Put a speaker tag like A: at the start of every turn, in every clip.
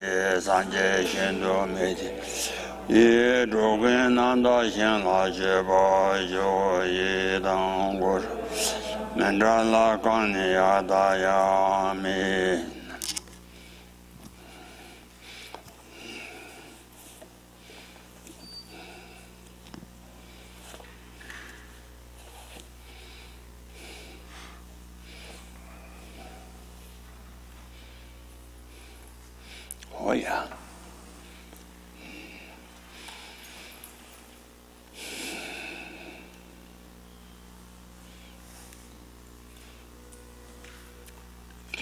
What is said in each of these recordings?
A: Sanje Shendo Meti Ye Drogen Nanda Shen La Jeba Jo Ye Dang Gor Mendra La Kani Adaya Me Oh yeah.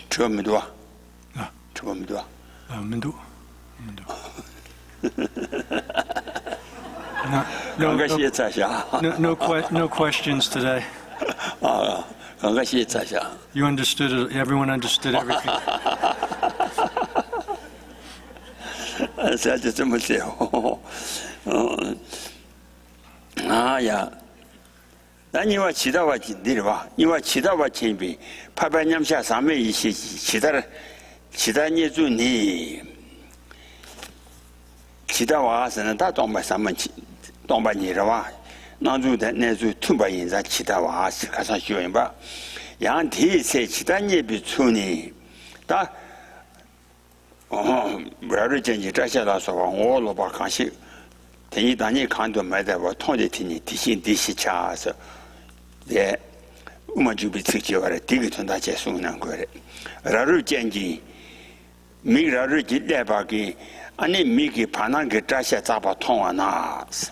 A: Chua mi dua. Chua mi dua.
B: Mindu. No questions today. You understood it. Everyone understood everything.
A: Saya cuma sehol. Ya. Dan你话其他话紧的吧？你话其他话前边，拍拍两下上面一些其他你做你，其他话是呢，他当把上面当把你的话，那做的那做突把人家其他话是看上学吧，让提些其他你比出呢，他。不要是经济这些来说话，我老把看些，听你当你看到买的我同的听你提醒恰是，也我们就被刺激完了，第一个从大结束难过的，然后经济，没然后就来把给，俺你没给盘上给这些杂把通啊那是，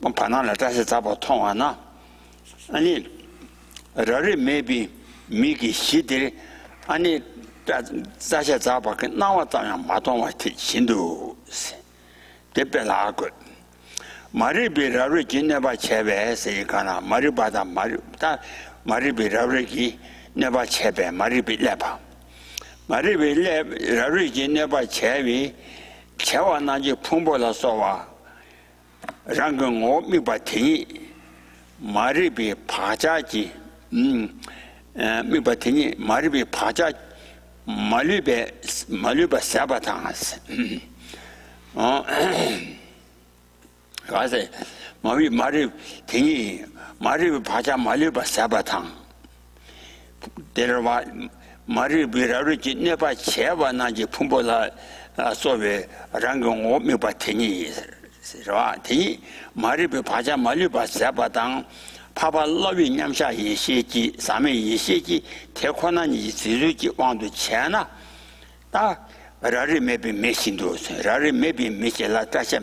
A: 我盘上了这些杂把通啊那，俺你，然后没给写的，俺你。这些杂把跟那我当然马东我提心都是，特别那个，马里比拉瑞今年把钱呗是一个呢，马里把他马里比拉瑞基那把钱呗，马里比来吧，马里比来拉瑞今年把钱呗，钱完那就碰不了说话，然后我没把听，马里比爬家去，没把听，马里比爬家。马里边三把汤是，还是马里听马里边爬下马里边三把汤，第二话马里边然后今年把钱吧那就碰不了所谓，然后我没把听你是吧？听马里边爬下马里边三把汤。怕把老人家下一些机，上面一些机，太可能你自己就往的钱了，那让人没别没心多，让人没别没些了，这些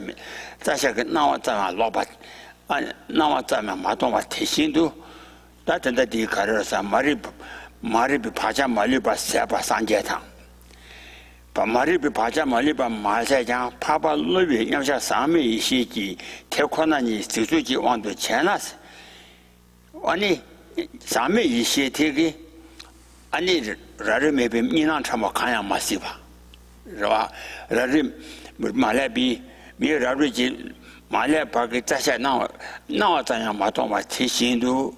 A: 个那我咱们老板，那我咱们马东话提心多，那真的第一开始是马里比爬下马里把三把三节堂，把马里比爬下马里把马赛讲，怕把老人家下上面一些机，太可能你自己就往的钱了是。完了，上面一些这个，俺你让人没被你让什么看样嘛是吧？是吧？让人马来比没有让人去马来把个这些那这样嘛当嘛提醒都，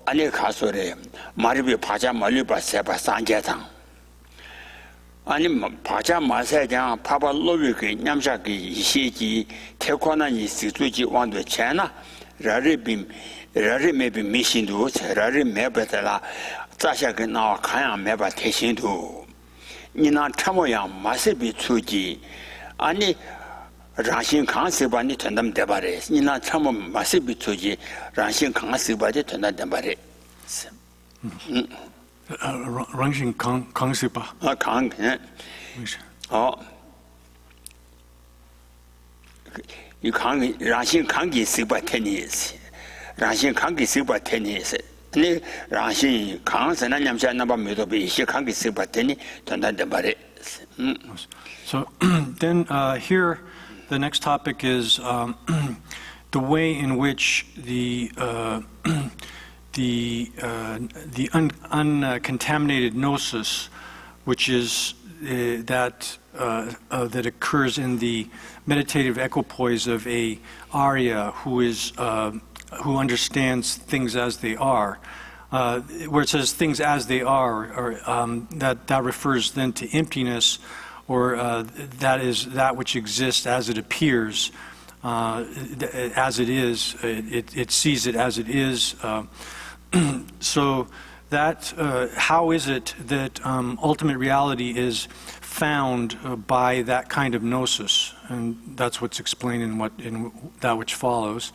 A: 俺你看说的，马里比爬下马里把三把三节堂，俺你爬下马赛讲，怕把老人给娘下给一些机，太可能你自己往的钱了，让人没被没心度，让人没把的啦，这些个那看样没把提心度，你那什么样马是被出击，你让心康是把你团他们得把的，你那什么马是被出击，让心康是把你团他得把的，是，
B: 让心康是吧？
A: 康，
B: 没事。
A: 好。你看，让心康给是把天意思，让心康给是把天意思。你让心康是那年前那把没多比，些康给是把天意，等等等把的。
B: So then here, the next topic is the way in which the uncontaminated gnosis, which is that occurs in the meditative equipoise of a Arya who understands things as they are, where it says things as they are, or that refers then to emptiness, or that is that which exists as it appears, as it is. It sees it as it is. So that how is it that ultimate reality is found by that kind of gnosis? And that's what's explained in that which follows.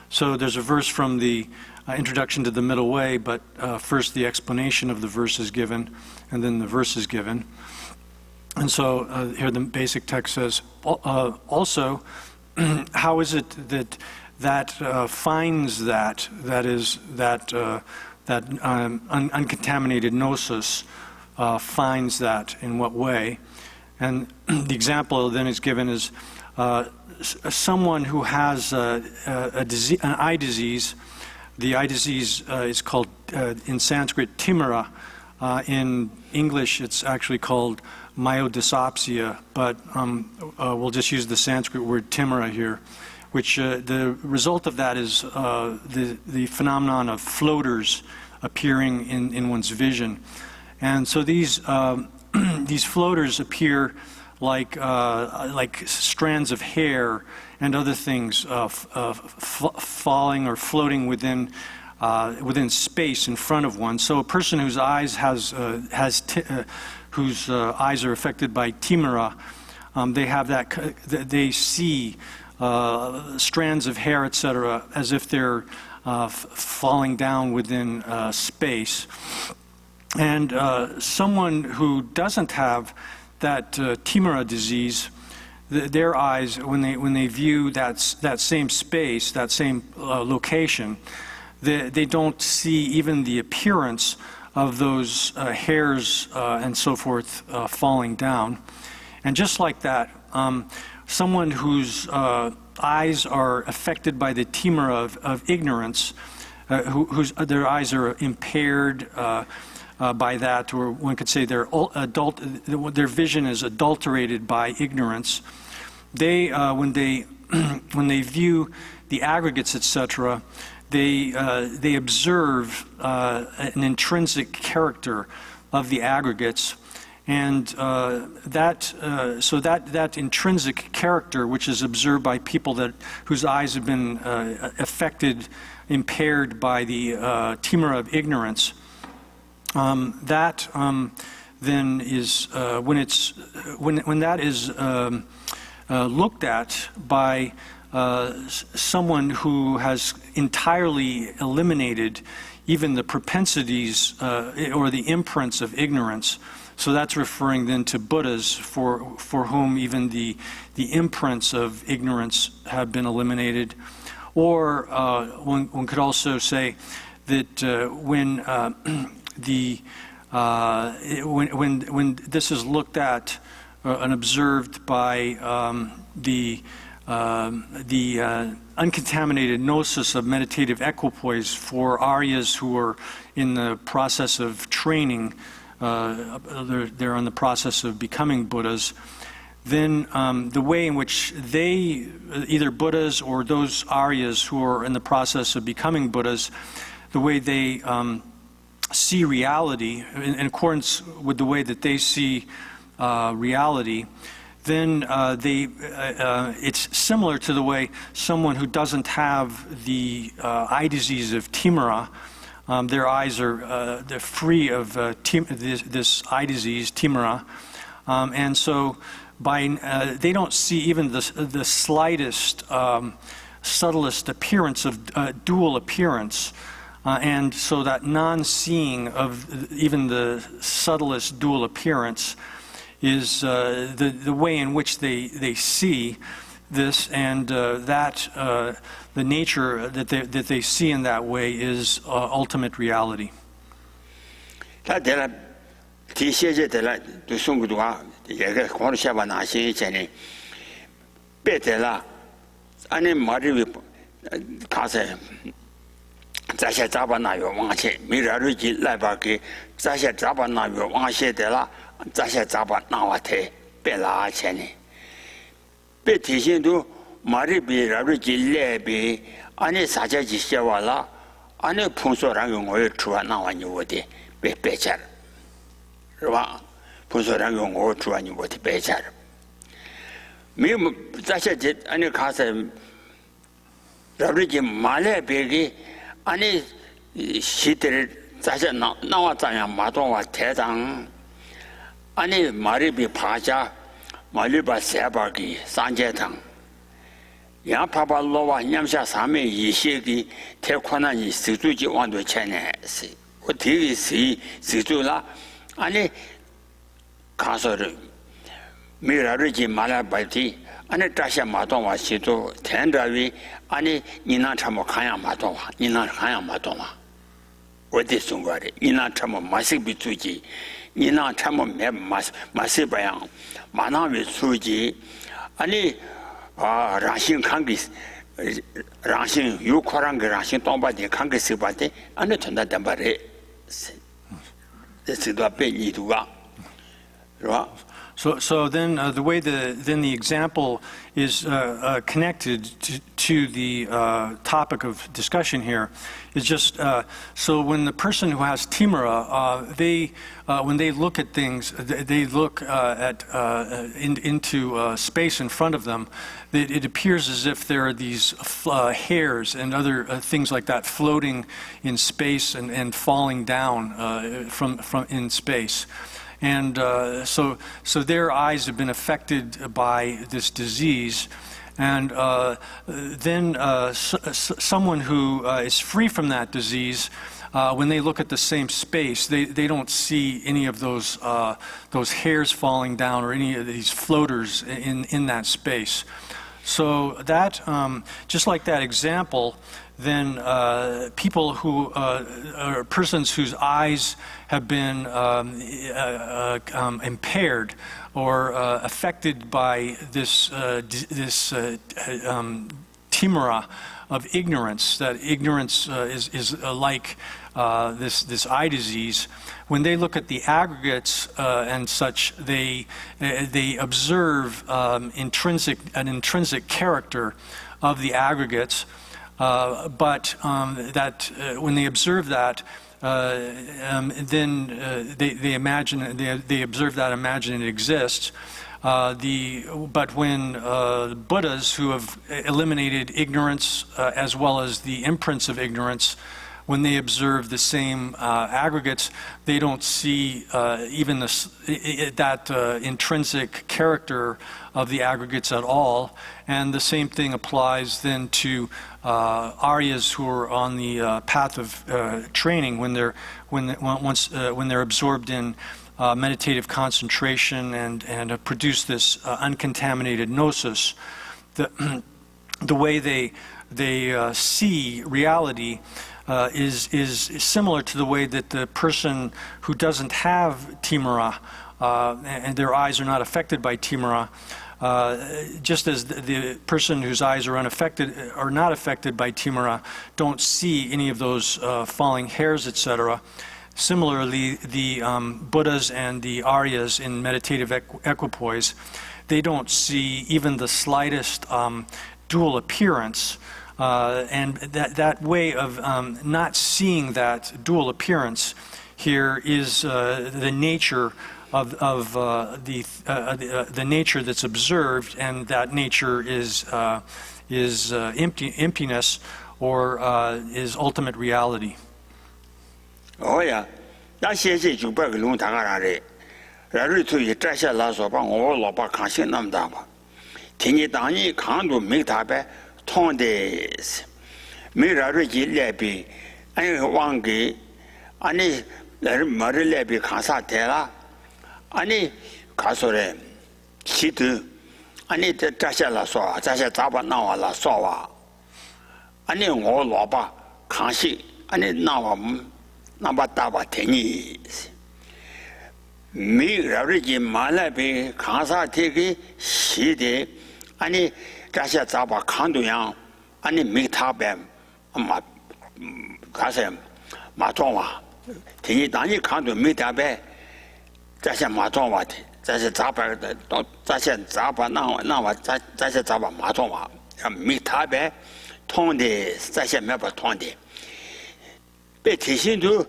B: So there's a verse from the Introduction to the Middle Way, but first the explanation of the verse is given, and then the verse is given. And so here the basic text says, also, how is it that finds that uncontaminated gnosis, finds that in what way? And the example then is given as someone who has an eye disease. The eye disease is called, in Sanskrit, timara. In English, it's actually called myodysopsia, but we'll just use the Sanskrit word timara here, which the result of that is the phenomenon of floaters appearing in one's vision. And so these these floaters appear like strands of hair and other things falling or floating within space in front of one. So a person whose eyes whose eyes are affected by timara, they have that. They see strands of hair, etc., as if they're falling down within space. And someone who doesn't have that timara disease, their eyes, when they view that same space, that same location, they don't see even the appearance of those hairs and so forth falling down. And just like that, someone whose eyes are affected by the timara of ignorance, their eyes are impaired by that, or one could say their vision is adulterated by ignorance. They when they view the aggregates, etc., they observe an intrinsic character of the aggregates, and that intrinsic character, which is observed by people whose eyes have been affected, impaired by the timara of ignorance, that then is when that is looked at by someone who has entirely eliminated even the propensities or the imprints of ignorance. So that's referring then to Buddhas for whom even the imprints of ignorance have been eliminated. Or one could also say that when this is looked at and observed by the uncontaminated gnosis of meditative equipoise for Aryas who are in the process of training, they're in the process of becoming Buddhas, then the way in which they, either Buddhas or those Aryas who are in the process of becoming Buddhas, the way they see reality, in accordance with the way that they see reality, then it's similar to the way someone who doesn't have the eye disease of timara, their eyes are they're free of this eye disease, timara, and so they don't see even the slightest, subtlest appearance of dual appearance. And so that non-seeing of even the subtlest dual appearance is the way in which they see this, and the nature that they see in that way is ultimate reality.
A: 자세 잡아나요 왕체 미라르지 라바게 자세 잡아나요 왕체들라 자세 잡아나와테 벨라체네 베티신도 마리비라르지 레비 아니 사자지 셔와라 안에 풍소랑 거에 주와 나와니 어디 배배자 그봐 풍소랑 거 주와니 어디 배자 미 다시 안에 가서 라브리지 말에 배기 안에 시대를 다시 나왔잖아 마동와 대장 안에 말이 파자 말리바 세바기 산제당 야파발로와 냠샤 사메 이시기 태권한이 스주지 완도 체내시 어디기 스주라 아니 가서를 미라르지 말아바티 아니 다시 마동와 시도 텐다위 아니 니나 참고 가야 마동와 니나 가야 마동와 어디 순간에 니나 참고 마식 비추지 니나 참고 매 마시바양 만나위 수지 아니 라신 관계 라신 유코랑 그 라신 동바디 관계 쓰바데 안에 전다 담바레 됐어도 앞에 이두가 그러
B: So then the way the example is connected to the topic of discussion here is just so when the person who has timura, when they look at things, they look into space in front of them. It appears as if there are these hairs and other things like that floating in space and falling down from in space. And so their eyes have been affected by this disease. And then someone who is free from that disease, when they look at the same space, they don't see any of those hairs falling down or any of these floaters in that space. So that, just like that example, then people who are persons whose eyes have been impaired or affected by this timura of ignorance, that ignorance is like this eye disease. When they look at the aggregates and such, they observe an intrinsic character of the aggregates. But that when they observe that, then they imagine they observe that, imagine it exists. But when Buddhas who have eliminated ignorance as well as the imprints of ignorance, when they observe the same aggregates, they don't see even that intrinsic character of the aggregates at all. And the same thing applies then to Aryas who are on the path of training when they're absorbed in meditative concentration and produce this uncontaminated gnosis. The way they see reality is similar to the way that the person who doesn't have timura and their eyes are not affected by timura, just as the person whose eyes are not affected by timura don't see any of those falling hairs, etc. Similarly, the Buddhas and the Aryas in meditative equipoise, they don't see even the slightest dual appearance. And that way of not seeing that dual appearance here is the nature of the nature that's observed, and that nature is emptiness or is ultimate reality.
A: Oh yeah, that says you bug long tagare. Rari to you trash a lasso upon all of our conscious namdama. Tinny Dani can't do make tabe. Tondes, Mirarigi Lebi, and Wangi, Ani Marilebi Casatella, Ani Casore, Situ, Ani Tashala Saw, Tasha Taba Nawa La Sawa, Ani all Loba, Kanshi, Ani Nawam, Nabataba Tenis. Mirarigi Malabi, Casategi, Sidi, Ani. 다시 잡아 칸도양 아니 미타뱀 마 가서 마종와 대니 단위 칸도 미타뱀 다시 마종와 다시 잡아 또 다시 잡아 나와 다시 잡아 마종와 미타뱀 통데 다시 매버 통데 被提醒都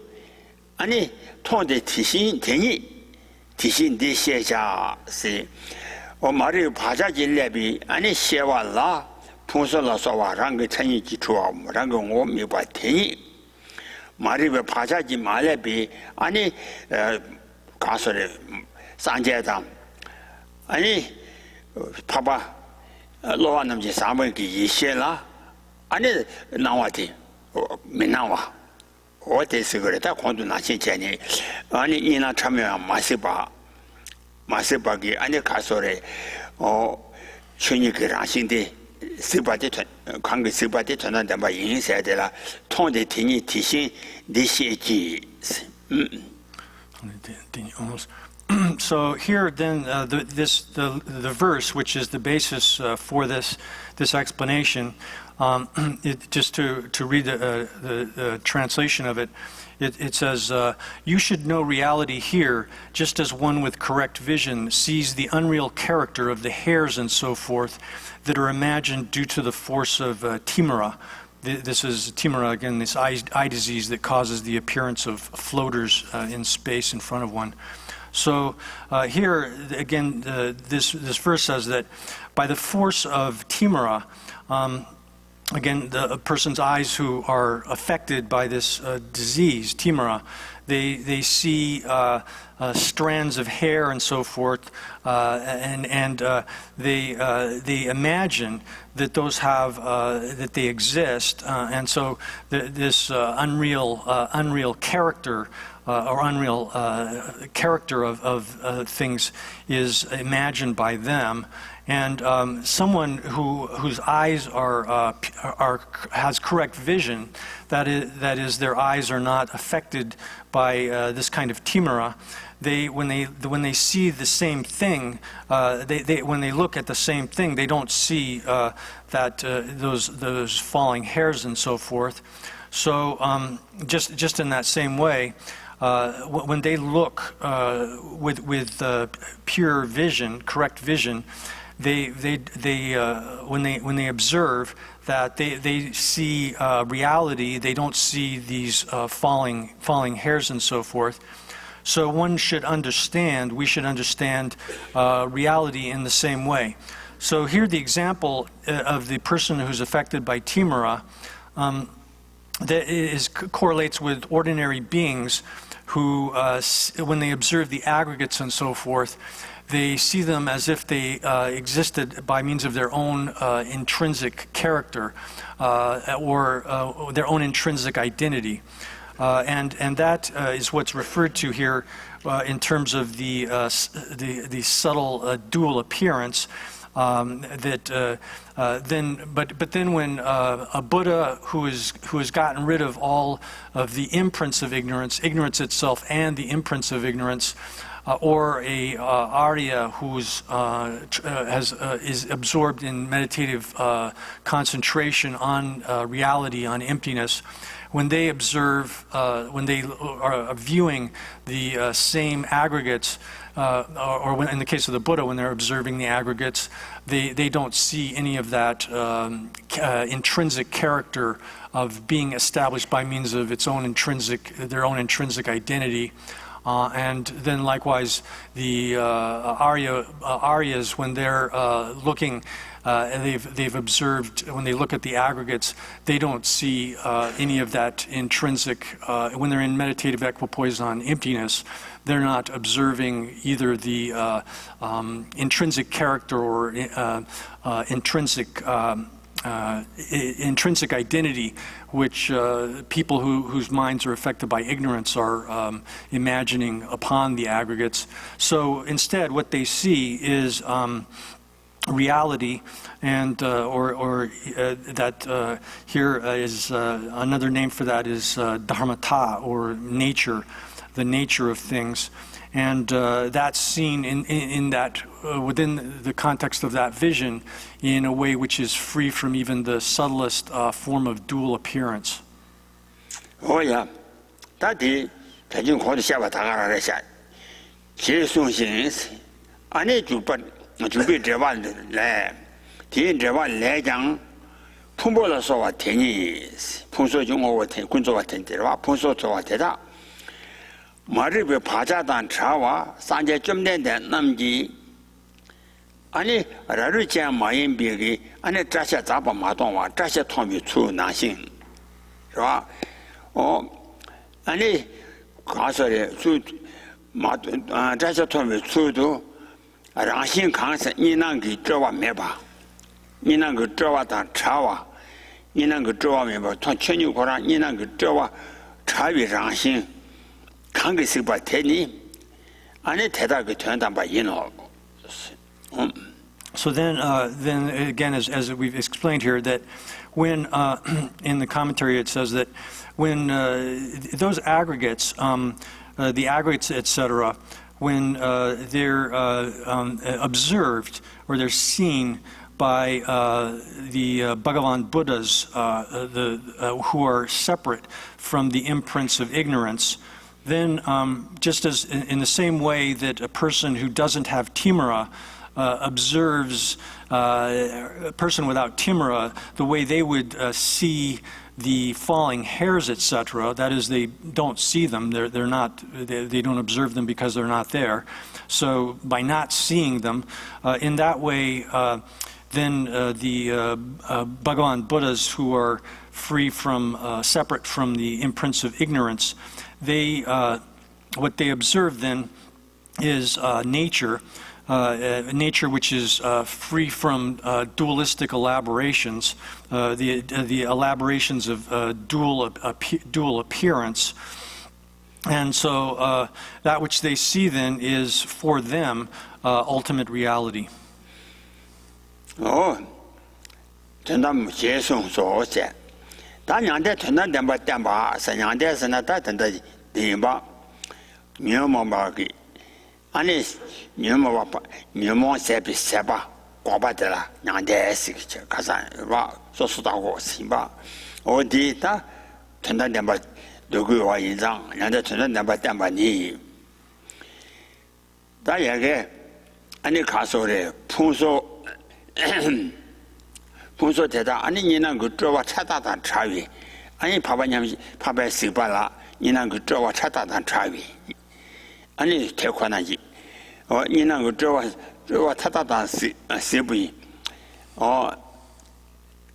A: 아니 통데提醒 提醒的写下是我말이 바자질래비 아니写完了 풍선을 쏘와 랑그 천이 기초와 랑그 오미 봐 되니 말이 바자지 말래비 아니 가서래 산제당 아니 봐봐 로안남지 사모기 이시라 아니 나와디 没나와 어디서 그랬다 공도 나시 전에 아니 이나 참여 마시바기 아니 가서래 춘이 그라신데 스바데 관계 스바데 전한다 봐 인사야 되라 통데 되니提醒 니시지
B: almost. So here then the verse which is the basis for this explanation, just to read the translation of it, it says, you should know reality here just as one with correct vision sees the unreal character of the hairs and so forth that are imagined due to the force of timura. This is timura, again, this eye disease that causes the appearance of floaters in space in front of one. So here, again, this verse says that by the force of timura, again, a person's eyes who are affected by this disease, timura, they see strands of hair and so forth, and they imagine that those have that they exist, and so this unreal character. Or unreal character of things is imagined by them, and someone whose eyes has correct vision, that is their eyes are not affected by this kind of timura. When they see the same thing, when they look at the same thing, they don't see that those falling hairs and so forth. So just in that same way. When they look with pure vision, correct vision, when they observe that they see reality, they don't see these falling hairs and so forth. So we should understand reality in the same way. So here the example of the person who's affected by timura correlates with ordinary beings who, when they observe the aggregates and so forth, they see them as if they existed by means of their own intrinsic character or their own intrinsic identity. And that is what's referred to here in terms of the subtle dual appearance. But then when a Buddha who has gotten rid of all of the imprints of ignorance itself and the imprints of ignorance, or a Arya who's is absorbed in meditative concentration on reality, on emptiness, when they observe, when they are viewing the same aggregates, or when, in the case of the Buddha, when they're observing the aggregates, they don't see any of that intrinsic character of being established by means of their own intrinsic identity. And then likewise, the Aryas, when they're looking, they've observed, when they look at the aggregates, they don't see any of that intrinsic, when they're in meditative equipoise on emptiness, they're not observing either the intrinsic character or intrinsic identity, which people whose minds are affected by ignorance are imagining upon the aggregates. So instead, what they see is reality, and that here is another name for that is dharmata, or nature, the nature of things. And that's seen in that within the context of that vision in a way which is free from even the subtlest form of dual appearance.
A: Oh yeah, that is 대중 고도 샤바 당하라 샤. 제송신 안에 주변 주변 대화를 내 뒤에 대화 내장 풍보라 소와 되니 풍소 중오와 된 군소와 된데와 풍소 소와 되다 말을 바자단 차와 산제 좀 된데 남지 아니 라르지아 마인비기 아니 자샤 잡아 마동와 자샤 통비 주 나신是吧 아니 가서래 주 자샤 통비 주도 라신 강서 이난기 저와 매봐 이난그 저와 다 차와 이난그 저와 매봐 통 천유고라 이난그 저와 차위 라신 강기 스바 테니 아니 대답이 된다 봐 이노
B: So then again, as we've explained here, that when in the commentary it says that when those aggregates, the aggregates, etc., when they're observed or they're seen by the Bhagavan Buddhas, who are separate from the imprints of ignorance, then just as in the same way that a person who doesn't have timara observes a person without timara, the way they would see the falling hairs, etc. That is, they don't see them. They're not. They don't observe them because they're not there. So by not seeing them, in that way, then the Bhagavan Buddhas who are free from, separate from the imprints of ignorance, they what they observe then is nature. Nature which is free from dualistic elaborations, the elaborations of dual appearance. And so that which they see then is for them ultimate reality.
A: 전담 제송 소세 단양대 전담 담바 산양대 선나다 된다 디바 묘모마기 아니 묘모 세비 세바 과바들라 양대 시키죠 가산 봐 소수다고 심바 어디다 전담 담바 누구와 인상 양대 전담 담바 담바니 다야게 아니 가서래 풍소 풍소 대다 아니 니는 그 저와 차다단 차위 아니 바바냠 바바 시발라 니는 그 저와 차다단 차위 아니 대관하지 니는 그 저와 차다단 시부이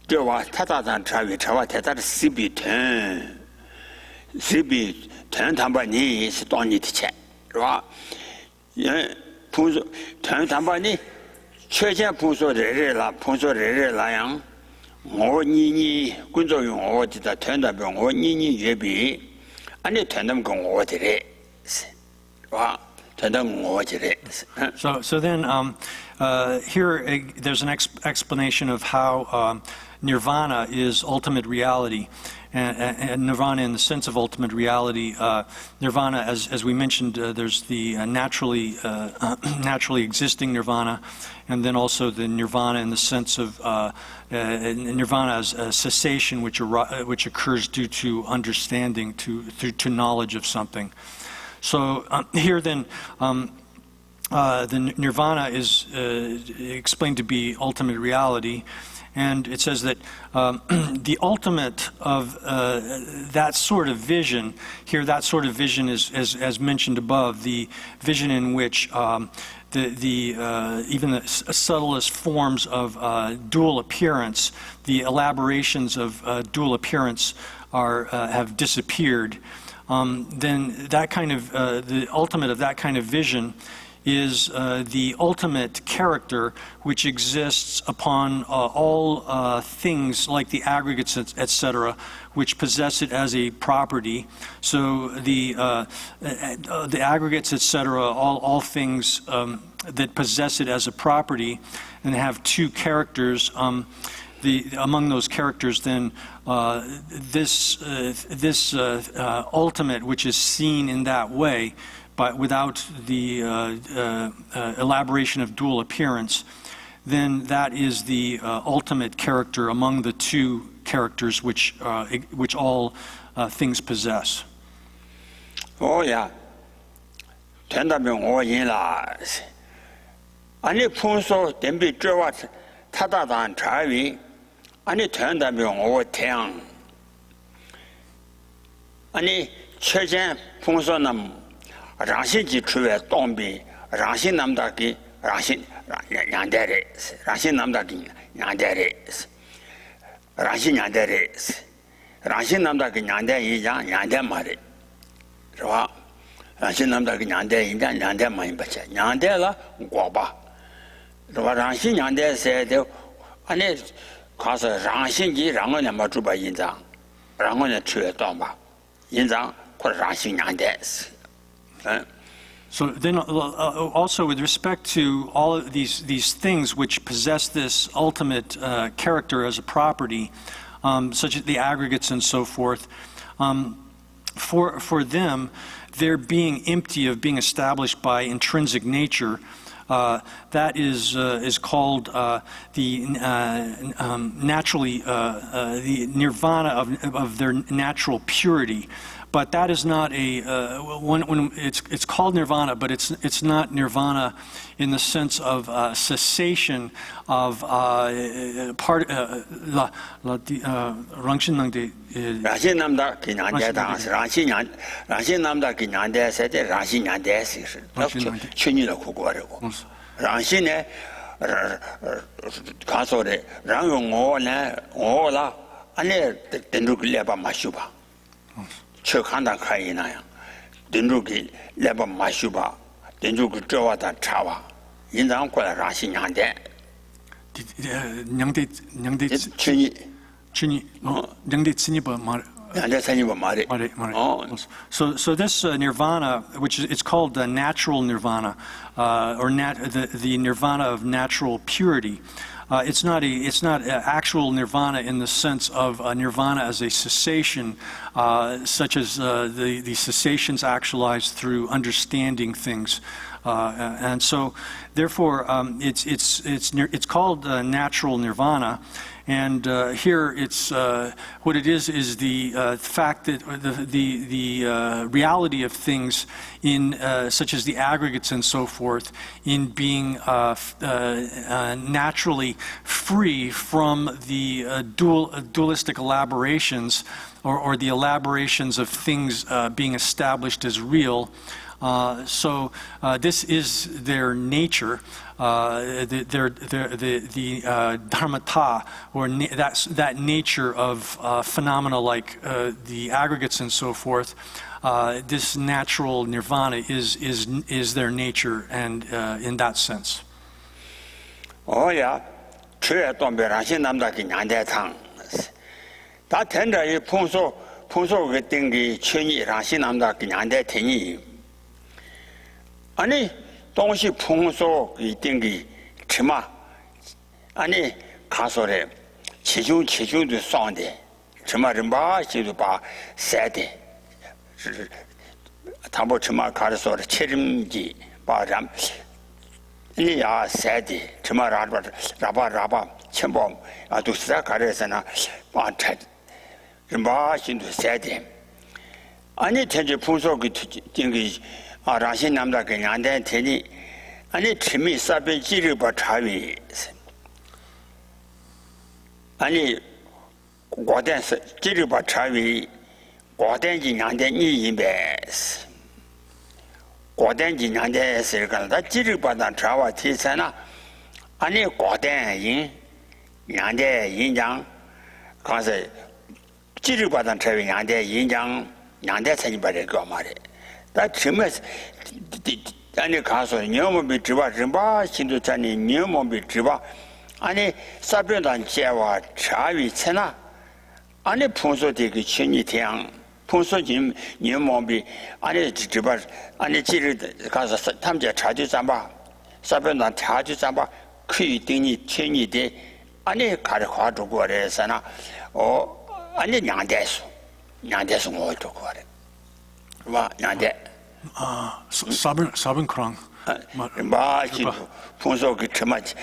A: 저와 차다단 차위 저와 대다를 시비 된 담바니 시도니 티체 와 예 풍소 된 담바니 최제 풍소를 풍소를我你工作用我记得团队表我你约比安尼团队跟我的嘞是吧团队我的嘞
B: So then here there's an explanation of how nirvana is ultimate reality. And nirvana in the sense of ultimate reality, nirvana, as we mentioned, there's the naturally existing nirvana, and then also the nirvana in the sense of nirvana as a cessation which occurs due to understanding, to knowledge of something. So here then, the nirvana is explained to be ultimate reality. And it says that the ultimate of that sort of vision, here that sort of vision is, as mentioned above, the vision in which even the subtlest forms of dual appearance, the elaborations of dual appearance have disappeared. Then that kind of, the ultimate of that kind of vision is the ultimate character which exists upon all things like the aggregates, etc., which possess it as a property. So the aggregates, etc., all things that possess it as a property and have two characters. Among those characters, then this ultimate, which is seen in that way, but without the elaboration of dual appearance, then that is the ultimate character among the two characters which all things possess.
A: Oh yeah. 된다면 오인라. 아니 풍소 댐비 저와 타다단 자위 아니 태양다면 오 태양 아니 최전 풍선남 라신지 주에 동비 라신 남다기 라신 양대래 라신 남다기 양대래 라신 양대래 라신 남다기 양대 이장 양대 말이 좋아 라신 남다기 양대 이장 양대 많이 받자 양대라 고바 좋아 라신 양대 세대 아니 가서 라신지 랑은 뭐 주바 인장 랑은 주에 동바 인장 그 라신 양대
B: So then also with respect to all of these things which possess this ultimate character as a property, such as the aggregates and so forth, for them, their being empty of being established by intrinsic nature, that is called the naturally the nirvana of their natural purity. But that is not when it's called nirvana, but it's not nirvana in the sense of cessation of part rangshindangde.
A: 라신남다 기난대다 라신남다 기난대세대 라신난대시 춘이라 구고하고 라신에 가서래 랑용오네 오라 안에 된루글레바 마슈바 척한다 카이나야 된루기 레바 마슈바 된루기 저와다 차와 인장过来 라신난대
B: 냥대 춘이 냥대 춘이바 말 So this nirvana, which it's called natural nirvana, or the nirvana of natural purity. It's not actual nirvana in the sense of nirvana as a cessation, such as the cessations actualized through understanding things, and so therefore it's called natural nirvana. And here, it's what it is the fact that the reality of things in such as the aggregates and so forth, in being naturally free from the dualistic elaborations or the elaborations of things being established as real. So this is their nature. The dharmata, or that nature of phenomena like the aggregates and so forth. This natural nirvana is their nature, and in that sense.
A: Oh yeah, 최 동배라신 남다기 난대탕. 다 텐더의 풍소 그 땡기 천이라신 남다기 난대탕이. 아니 동시 풍소 이 땡기 치마 아니 가소래 체중도 쌍데 치마를 마시도 봐 세대 담보 치마 가르소 체림지 바람 이야 세대 치마 라바 첨범 아도 시작 가르서나 바차 마신도 세대 아니 전제 풍소 그 땡기 라신 남다 그냥 된 테니 아니 침이 사배 지르바 차위 아니 고den서 지르바 차위 고den지 냥된 이임베스 고den지 냥된서 간다 지르바다 차와 티세나 아니 고den인 냥된 인장 가서 지르바다 차위 냥된 인장 냥된 선이바래 그 말에 다 지면서 아니 가서 녀모비 지바 림바 신도 자니 녀모비 지바 아니 사변단 제와 차위 체나 아니 풍소되게 천이 태양 풍소짐 녀모비 아니 지바 아니 지를 가서 탐제 차주 잠바 사변단 차주 잠바 크이 등이 천이 돼 아니 가르 과주고 그래서나 아니 냥대수 뭐 주고 그래 와 냥대
B: 사분 크랑
A: 마치 풍소 그 처마치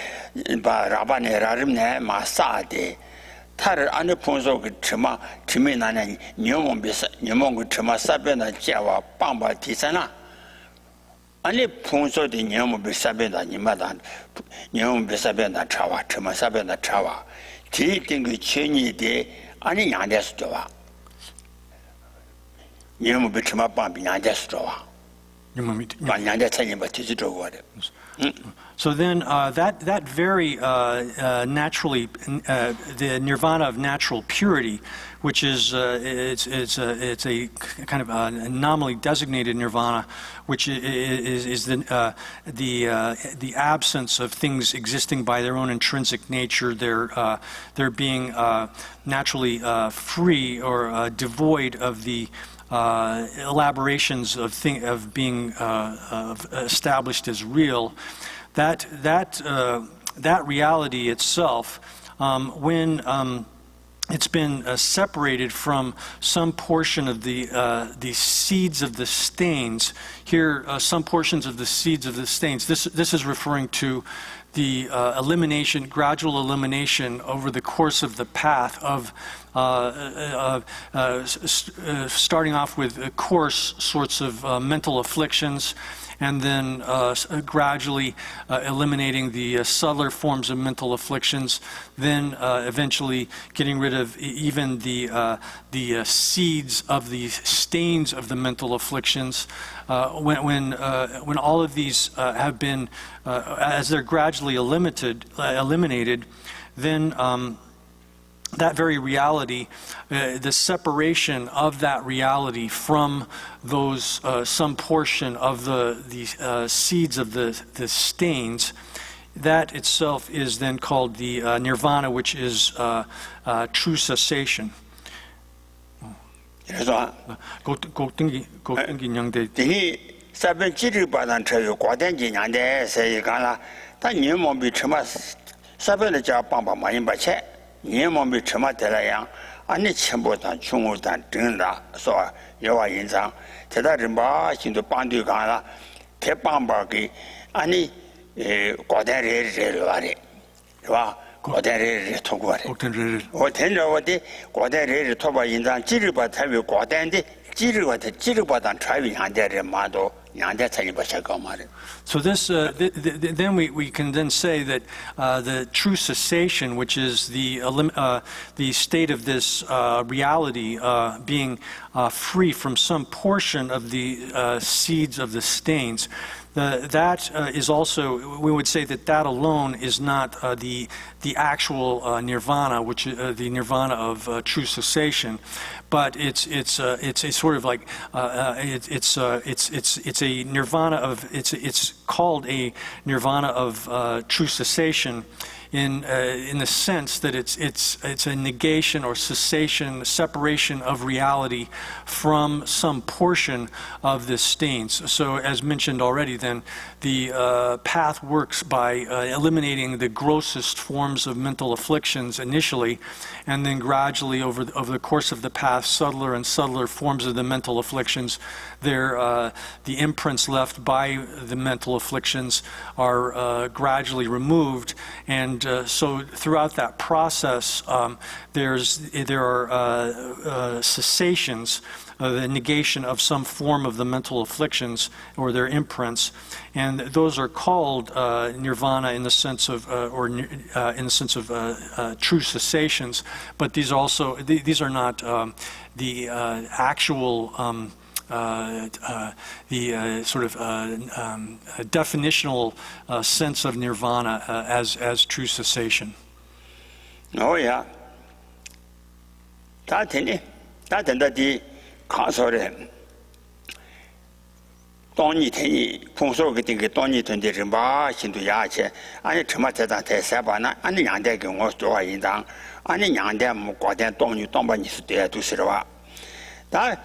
A: 바 라바네 라름네 마사데 타를 안에 풍소 그 처마 지면나는 녀몽비서 녀몽 그 처마 사변나 제와 빵바 디사나 아니 풍소디 녀몽비 사변나 니마다 녀몽비 사변나 차와 처마 사변나 차와 제일된 천이대 아니 양대스 좋아. 니는 비트마 밤이 양대스 좋아. 양대 천이 뭐 뒤지 좋아.
B: So then, that very naturally, the nirvana of natural purity, which is it's a kind of anomaly designated nirvana, which is the absence of things existing by their own intrinsic nature. They're being naturally free or devoid of the elaborations of being established as real. That reality itself, when it's been separated from some portion of the seeds of the stains. Here, some portions of the seeds of the stains. This is referring to the gradual elimination over the course of the path of starting off with coarse sorts of mental afflictions, and then gradually eliminating the subtler forms of mental afflictions, then eventually getting rid of even the seeds of the stains of the mental afflictions. When all of these have been, as they're gradually eliminated, then that very reality, the separation of that reality from those some portion of the seeds of the stains, that itself is then called the nirvana, which is true cessation.
A: 그래서 이 사변 지리 받은 저요 과된지 냥데 세이가라 다 님몸이 처마 사변의 자 방방 많이 받체 님몸이 처마 되라야 아니 전부다 중우다 등다 소 여와 인상 대다른 마신도 반도 가라 대방박이 아니 과대를 와래 와 과대를 통과래 어텐저어디 과대를 통과 인상 지리바 타위 과대인데 지리바다 타위 한대를 마도 양대 차이 버셔가 말해.
B: So this, then we can then say that the true cessation, which is the state of this reality being free from some portion of the seeds of the stains, that is also, we would say that alone is not the actual nirvana, which is the nirvana of true cessation, but it's a sort of like it's a nirvana of it's called a nirvana of true cessation in the sense that it's a negation or cessation, separation of reality from some portion of the stains. So as mentioned already, then the path works by eliminating the grossest forms of mental afflictions initially, and then gradually over the course of the path, subtler and subtler forms of the mental afflictions, the imprints left by the mental afflictions are gradually removed, and so throughout that process, there are cessations, the negation of some form of the mental afflictions or their imprints, and those are called nirvana in the sense of, in the sense of true cessations. But these are not the actual. The sort of definitional sense of nirvana as true cessation.
A: Oh yeah. 다 된다 디 가서래. 돈이 되니 풍소 같은 게 돈이 된데 좀 신도 야체 아니 정말 대단 대사바나 아니 양대 경우 좋아인당 아니 양대 뭐 과대 돈이 돈반이 수대야 두시러와 다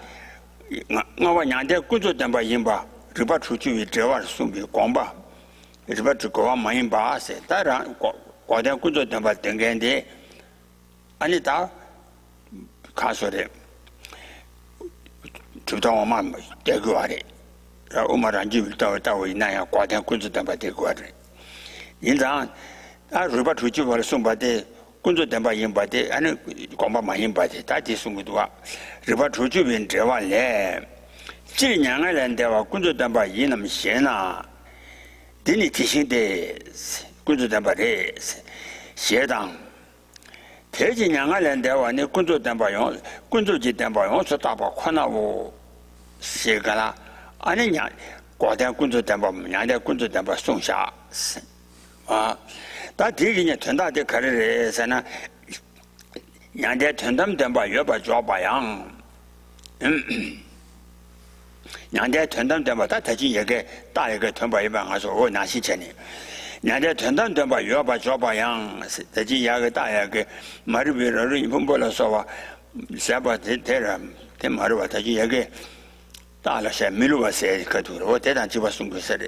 A: 我娘的工作等把人吧，只把出去这玩送给光吧，只把这个没人把噻，当然光的工作等把等干的，俺你打看说的，就当我妈带过来的，然后我妈让就到为那样光的工作等把带过来的，人家啊只把出去把送把的。工作等把人把的，俺那光把没人把的，大体送个多，只把出去变这完了。这两个人的话，工作等把人那么闲呐，等你提醒的工作等把的适当， 대지 양알랜데 와니 군조 담바용 군조지 담바용 서다바 kho나고 세가라 아니냐 과대 군조 담바 양대 군조 담바 송샤 다 대기냐 전다대 가르래서나 양대 전담 담바 여바 줘봐양 양대 전담 담바 다 대지 얘게 다이게 전바 이방 가서 오 나시체니 양대 전담 담바 여바 줘봐양 대지 야게 다야게 마르비를 이분벌어서 세바 대라 대마르와 대지 얘게 다라세 밀루와세 그도로 대단 집어 숨고서리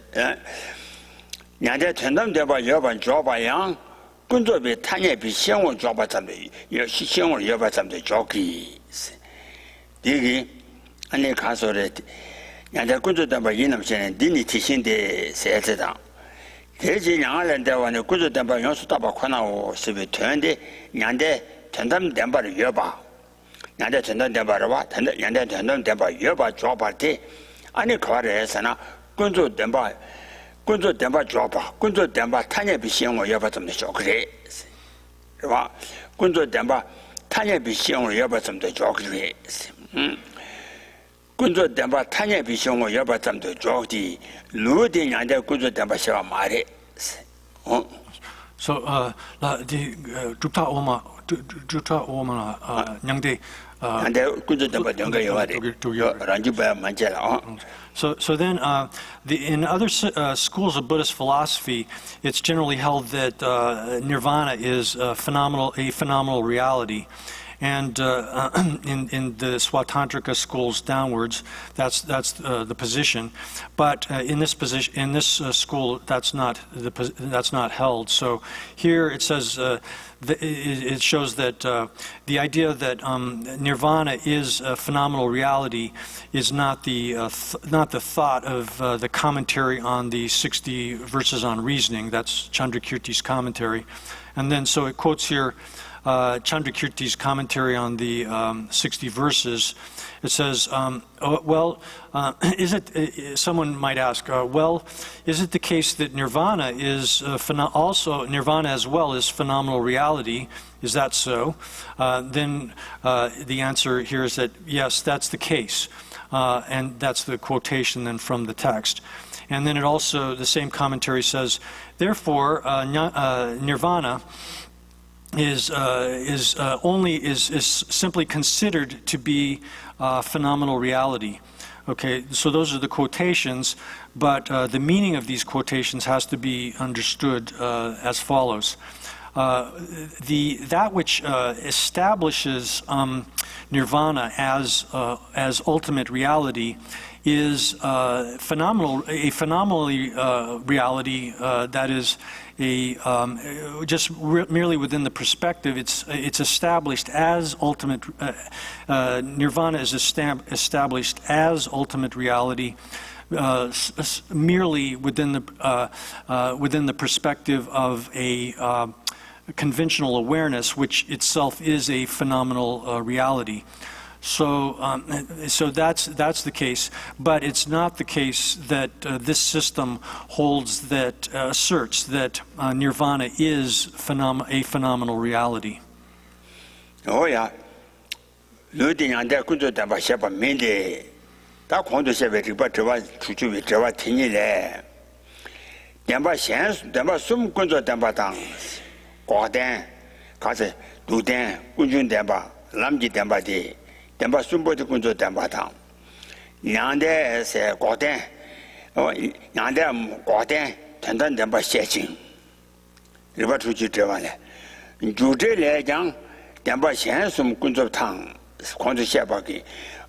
A: 양대 전담 담바 여바 줘봐양 군조비 탄예비 생원 줘봐 잠들 여 시생원 여바 잠들 joki 디기 안에 가서래 양대 군조 담바 이놈시는 디니 티신데 세트다 대지 양알랜데 와네 군조 담바 연수 담바 kho나오 스비 되는데 양대 전담 담바를 여봐 양대 전담 담바를 와 양대 전담 담바 여봐 줘봐티 아니 거래서나 군조 담바 줘봐 군조 담바 탄예비 생원 여봐 잠들 joki 봐 군조 담바 탄예비 생원 여봐 잠들 joki 군조 담바 탄예비 생원 여봐 잠들 joki 루디 양대 군조 담바 셔 말해
B: So the Drupta Oma Nyangde
A: 양대 군조 담바 연가 여와래 란지바 만제라
B: So then, in other schools of Buddhist philosophy, it's generally held that nirvana is a phenomenal reality, and in the Swatantrika schools downwards, that's the position. But in this school, that's not held. So here it says. It shows that the idea that nirvana is a phenomenal reality is not the thought of the commentary on the 60 verses on reasoning. That's Chandrakirti's commentary, and then so it quotes here Chandrakirti's commentary on the 60 verses. It says, someone might ask, is it the case that nirvana is nirvana as well is phenomenal reality? Is that so? Then the answer here is that yes, that's the case. And that's the quotation then from the text. And then it also, the same commentary says, therefore, nirvana is simply considered to be phenomenal reality. Okay, so those are the quotations, but the meaning of these quotations has to be understood as follows. That which establishes nirvana as ultimate reality is phenomenally reality that is merely within the perspective. It's established as ultimate. Nirvana is established as ultimate reality, merely within the perspective of a conventional awareness, which itself is a phenomenal reality. So that's the case, but it's not the case that this system holds that asserts that nirvana is a phenomenal reality.
A: Oh yeah, looting and that could have a shepherd made that quantity of it, but to what tinny there. Damba sense, Damba sum kunzo Dambatang, Gordon, Kase, Duden, Kunjun Damba, Lamji Damba de. Damba sumbo de kunzo Dambatang. Yande say Gordon, Yande Gordon, Tandan Damba Shetching. River to Jitavale. Jude Legang, Damba sense sum kunzo tang, Quanto Shabaki,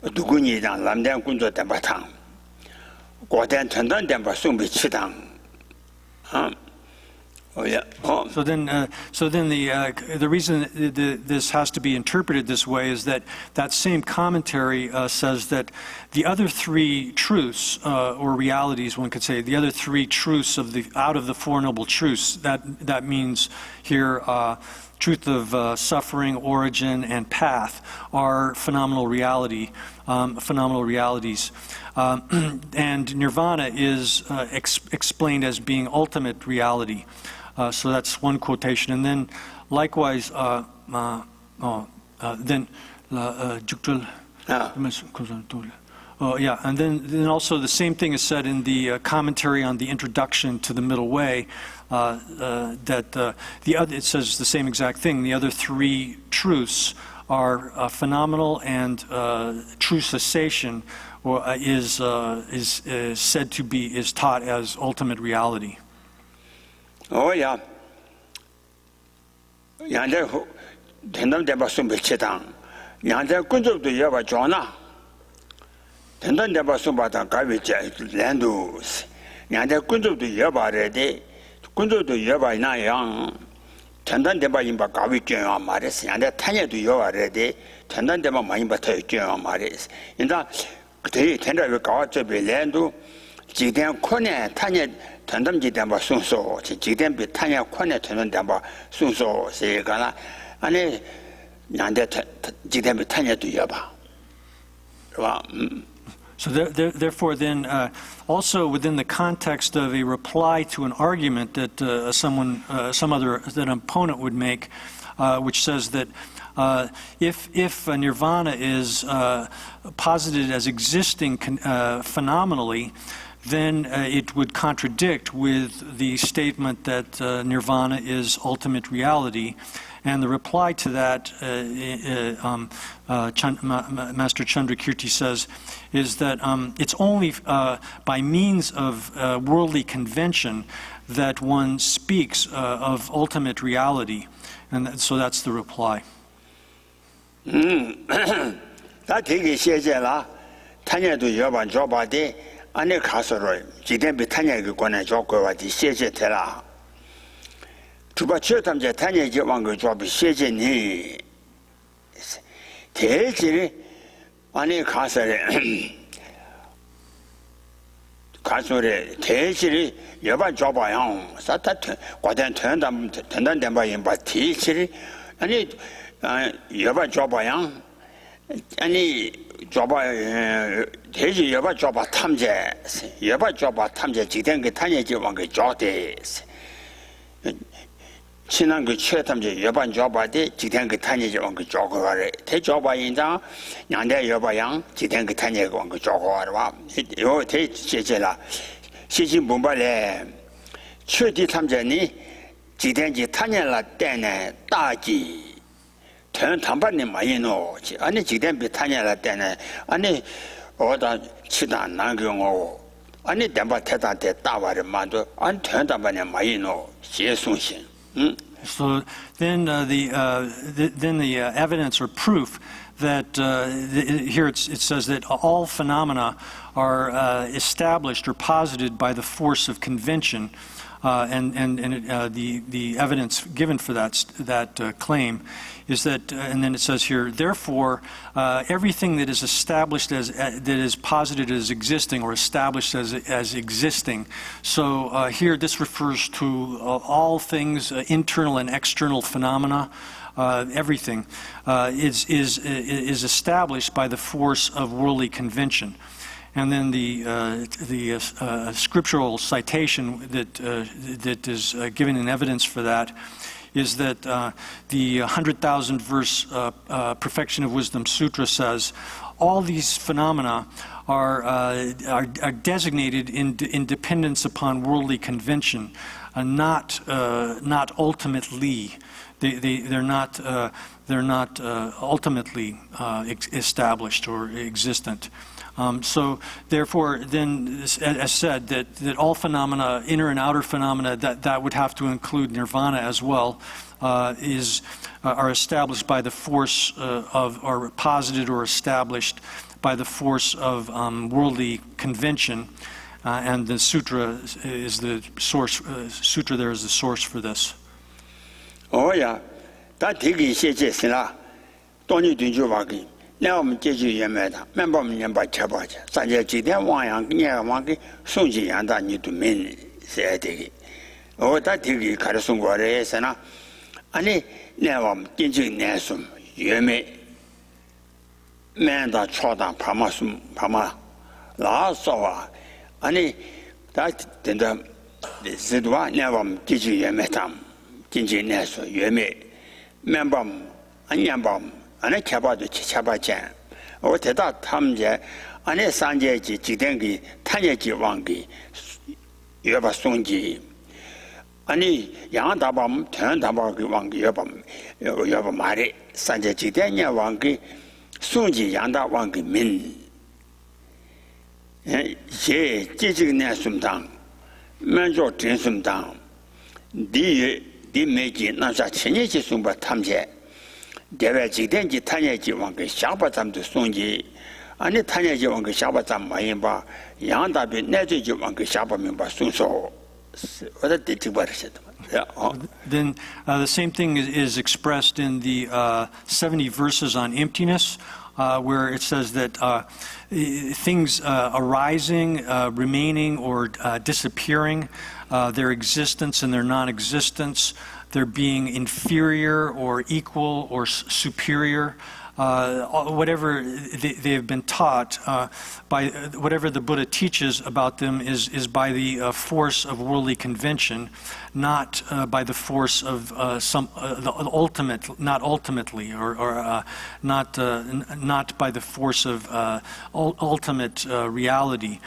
A: Duguni dan Lamdan kunzo Dambatang. Gordon Tandan Damba Sumbi Chitang. Oh yeah. Oh.
B: So then the reason this has to be interpreted this way is that same commentary says that the other three truths or realities, one could say, the other three truths out of the Four Noble Truths. That means here truth of suffering, origin, and path are phenomenal realities. And nirvana is explained as being ultimate reality. So that's one quotation. And then likewise, then yeah, and then also the same thing is said in the commentary on the introduction to the Middle Way, that it says the same exact thing. The other three truths are phenomenal, and true cessation is said to be, is taught as ultimate reality.
A: Oh yeah. 양대 된담대바 숨배치당 양대 군족도 여바 좋나 된담대바 숨바다 가비제 랜도 양대 군족도 여바래데 군족도 여바이나 양 된담대바 임바 가비제야 말했어 양대 타녀도 여바래데 된담대바 많이 받아요 죠 말했어 인다 그때 된다고 가와저베 랜도 지된 코네 타녀 전담지대바 순서 지대비 타냐 권에 되는 데바 순서 세가나 아니 난데 지대비 타냐도 여봐.
B: So therefore then also within the context of a reply to an argument that an opponent would make, which says that if nirvana is posited as existing phenomenally, then it would contradict with the statement that nirvana is ultimate reality. And the reply to that, Master Chandrakirti says, is that it's only by means of worldly convention that one speaks of ultimate reality. And so that's the reply.
A: 안에 가서로 지된 비타냐게 권에 조거와디 세제테라 두바 쳇담제 타냐게 왕거 조비 세제니 대지리 안에 가서래 대지리 여바 조바양 사타 과단 된단 된바인 바 대지리 아니 여바 조바양 아니 조바 대지 여바 조바 탐제 지된 그 타냐지 왕거 조대 친한 그 최탐제 여반 조바데 지된 그 타냐지 왕거 조거래 대조바인자 양대 여바양 지된 그 타냐지 왕거 조거래 요 대제제라 시진 본발에 최디 탐제니 지된지 타냐라 때네 따지 단반님 많이 놓지 아니 지된 비타냐라 때네 아니 어다 치다 나경오 아니 담바 태다데 따와르만도 안 된다만에 많이 놓 예수신
B: So then the evidence or proof that here it says that all phenomena are established or posited by the force of convention, and the evidence given for that claim is that, and then it says here, therefore, everything that is established that is posited as existing or established as existing. So here this refers to all things, internal and external phenomena. Everything is established by the force of worldly convention. And then the scriptural citation that is given in evidence for that is that the 100,000 verse Perfection of Wisdom Sutra says all these phenomena are designated in dependence upon worldly convention, not ultimately. They're not ultimately established or existent. So therefore, then, as said, that all phenomena, inner and outer phenomena, that would have to include nirvana as well, are established by the force or posited or established by the force of worldly convention, and the sutra is the source. Sutra there is the source for this.
A: Oh yeah, that tiki sheje sila, toni dunju wagi. Now I'm getting you mad. Remember me by Chabaja. Sajaji, then one young near monkey, Sunji, and I need to mean, say Tiki. Oh, that Tiki Karasungware, Sana. Ani, now I'm getting Nasum, you may. Man that trod on Pamasum, Pama. La Sawa. Ani, that then the zidwa nyawam kiji yemetam kinji neso yeme membam anyambam ane kyabado chichabajan o teda tamje ane sanjeji jidengi tanyeji wangi yeba songji 아니 양다밤 전다밤 왕기 여밤 말이 산제 지대냐 왕기 순지 양다 왕기 민 예, 지지네 숨당 먼저 진숨당 디 메지 나자 천예지 숨바 탐제 대외 지대지 탄예지 왕기 샤바잠도 순지 아니 탄예지 왕기 샤바잠 마인바 양다비 내지지 왕기 샤바민바 순소
B: Then the same thing is expressed in the 70 verses on emptiness, where it says that things arising, remaining, or disappearing, their existence and their non-existence, their being inferior or equal or superior, whatever they have been taught, by whatever the Buddha teaches about them is by the force of worldly convention, not by the force of the ultimate, not ultimately, or not by the force of ultimate reality,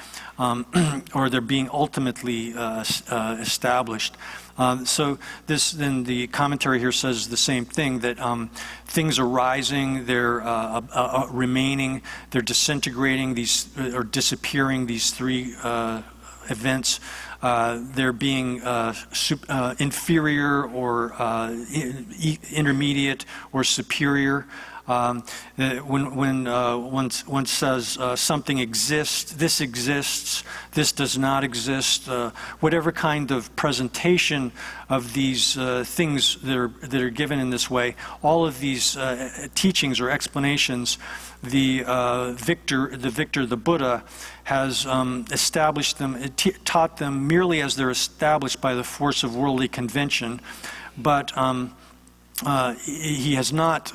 B: or their being ultimately established. So this, then the commentary here says the same thing, that things arising, they're remaining, they're disintegrating, these or disappearing, these three events. They're being inferior or intermediate or superior. When one says something exists, this does not exist, whatever kind of presentation of these things that are given in this way, all of these teachings or explanations, the victor, the Buddha, has established them, taught them merely as they're established by the force of worldly convention, but he has not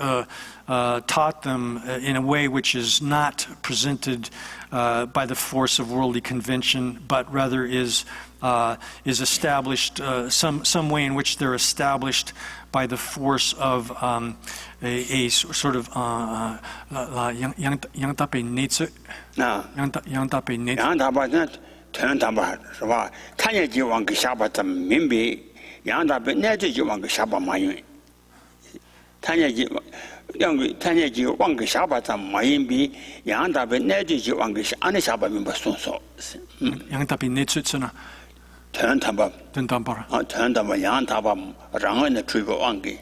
B: taught them in a way which is not presented by the force of worldly convention, but rather is established some way in which they're established by the force of a sort of 양답의 내츠. 양답의 내츠.
A: 양답은 전담바, 是吧? 탄예지 왕그 샤바점 민비 양답의 내지 왕그 샤바 마윤. 탄예지 왕그 샤바점 마윤비 양답의 내지 왕그 안에 샤바 민바 순서.
B: 양답의 내츠나.
A: 전담바.
B: 전담바.
A: 전담바 양답바 랑은 트리고 왕기.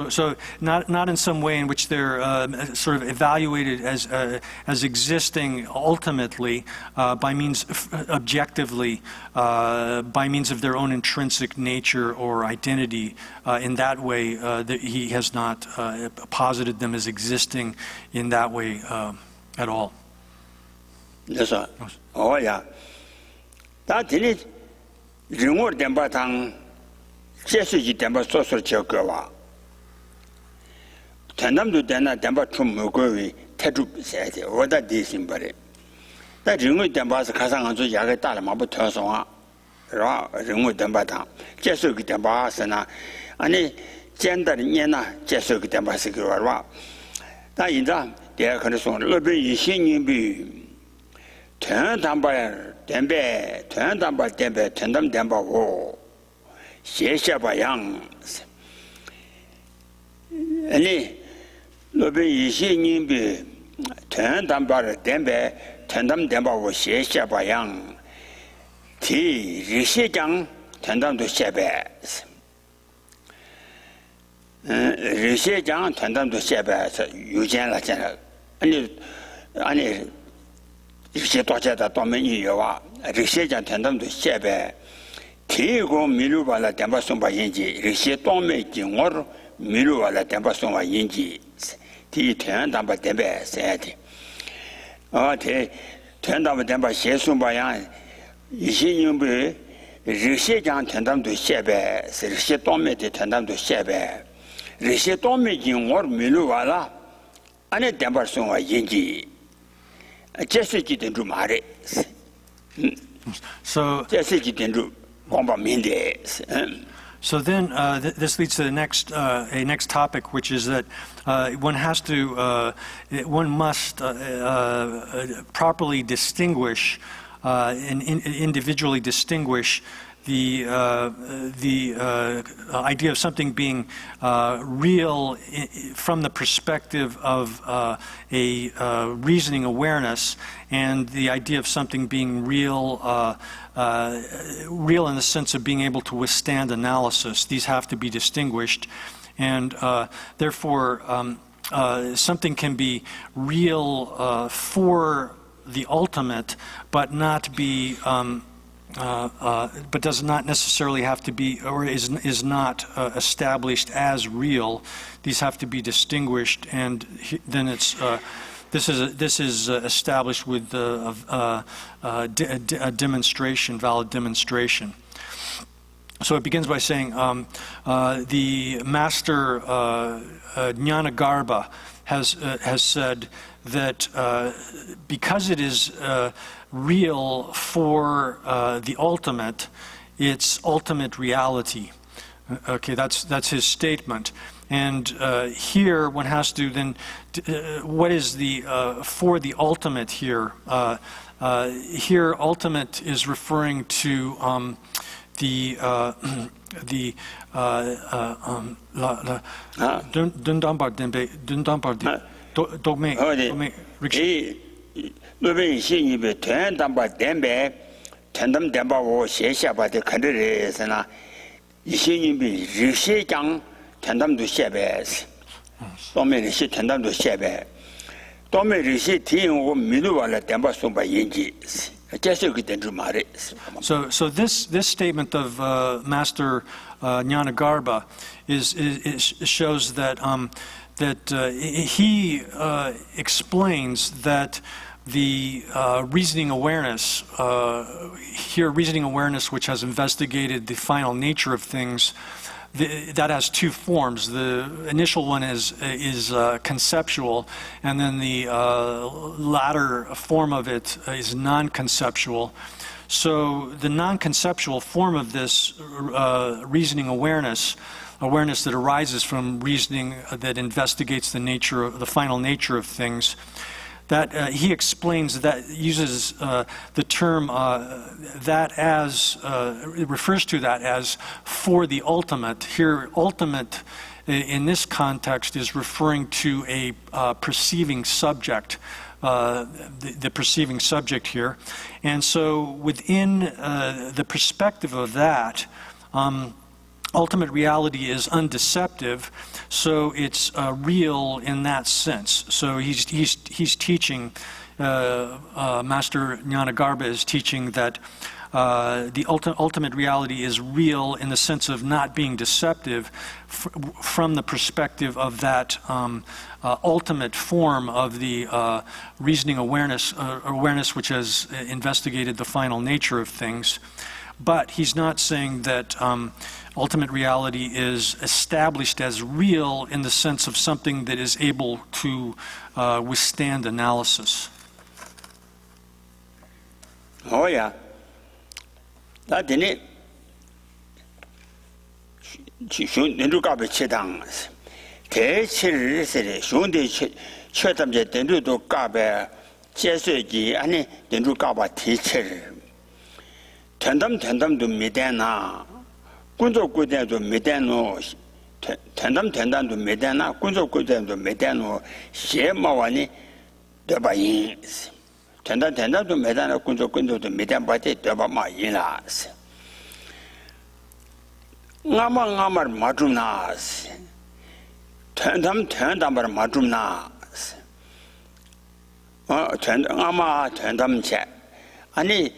B: So not in some way in which they're sort of evaluated as existing ultimately by means objectively by means of their own intrinsic nature or identity. In that way, that he has not posited them as existing in that way at all.
A: Yes, sir. Oh yeah. That is ringor dembatang. 这是一点把所说交给我，他们都在那点把出某个位太主比赛的，我的内心不的。但人为点把是看上去压个大了嘛不特殊啊，是吧？人为点把他接受个点把是呢，俺呢简单的念呢接受个点把是给我是吧？但现在第二可能说那边一些人比，全点把点白，全点把点白，全点把我。 写下吧样，你那边一些人比全当把的点白，全当点把我写下吧样，提日写讲全当都写白，日写讲全当都写白是有钱了，现在，俺日写多写的多没意义哇，日写讲全当都写白。 提供米路巴拉点把送把引进，这些当面经我米路巴拉点把送把引进，提团当把点把三的，团当把点把写送把样，一些人不，这些讲团当都写白，是这些当面的团当都写白，这些当面经我米路巴拉，俺那点把送把引进，这是几点钟买的，So 这是几点钟。 공부 민데.
B: So then, this leads to the next a next topic, which is that one must properly distinguish and individually distinguish the idea of something being real from the perspective of a reasoning awareness, and the idea of something being real in the sense of being able to withstand analysis. These have to be distinguished, and therefore something can be real for the ultimate, but not be but does not necessarily have to be, or is not established as real. These have to be distinguished, and then it's this is established with a demonstration, valid demonstration. So it begins by saying the master Jnanagarbha has said that because it is real for the ultimate, it's ultimate reality. Okay, that's his statement. And here one has to then, what is the for the ultimate here? Here, ultimate is referring to the
A: 노베신이베 된담바 덴베 된담 덴바고 셰샤바데 컨드레스나 이신이비 리셰장 된담도 셰베스 도메리시 된담도 셰베 도메리시 티인고 미누발라 덴바 소바 인지 제스그 된주 말에.
B: So this statement of Master Jnanagarbha shows that he explains that the reasoning awareness which has investigated the final nature of things, that has two forms. The initial one is conceptual, and then the latter form of it is non-conceptual. So the non-conceptual form of this reasoning awareness that arises from reasoning that investigates the final nature of things, that he explains that uses the term that as refers to that as for the ultimate. Here, ultimate in this context is referring to a perceiving subject. The perceiving subject here, and so within the perspective of that, ultimate reality is undeceptive, so it's real in that sense. So he's teaching, Master Jnanagarbha is teaching that the ultimate reality is real in the sense of not being deceptive from the perspective of that ultimate form of the reasoning awareness which has investigated the final nature of things. But he's not saying that ultimate reality is established as real in the sense of something that is able to withstand analysis.
A: Oh yeah. That didn't. Nenrukabe chedang. 대치를 세례 쇼인데 최담제 된루도 까베 제수기 아니 된루 까바 대치를 된담도 미대나 군족구대도 미대노 된담도 미대나 군족구대도 미대노 셰마와니 되바인 된담도 미대나 군족구대도 미대바데 되바마이나스 나마를 마주나스 된담을 마주나스 된담체 아니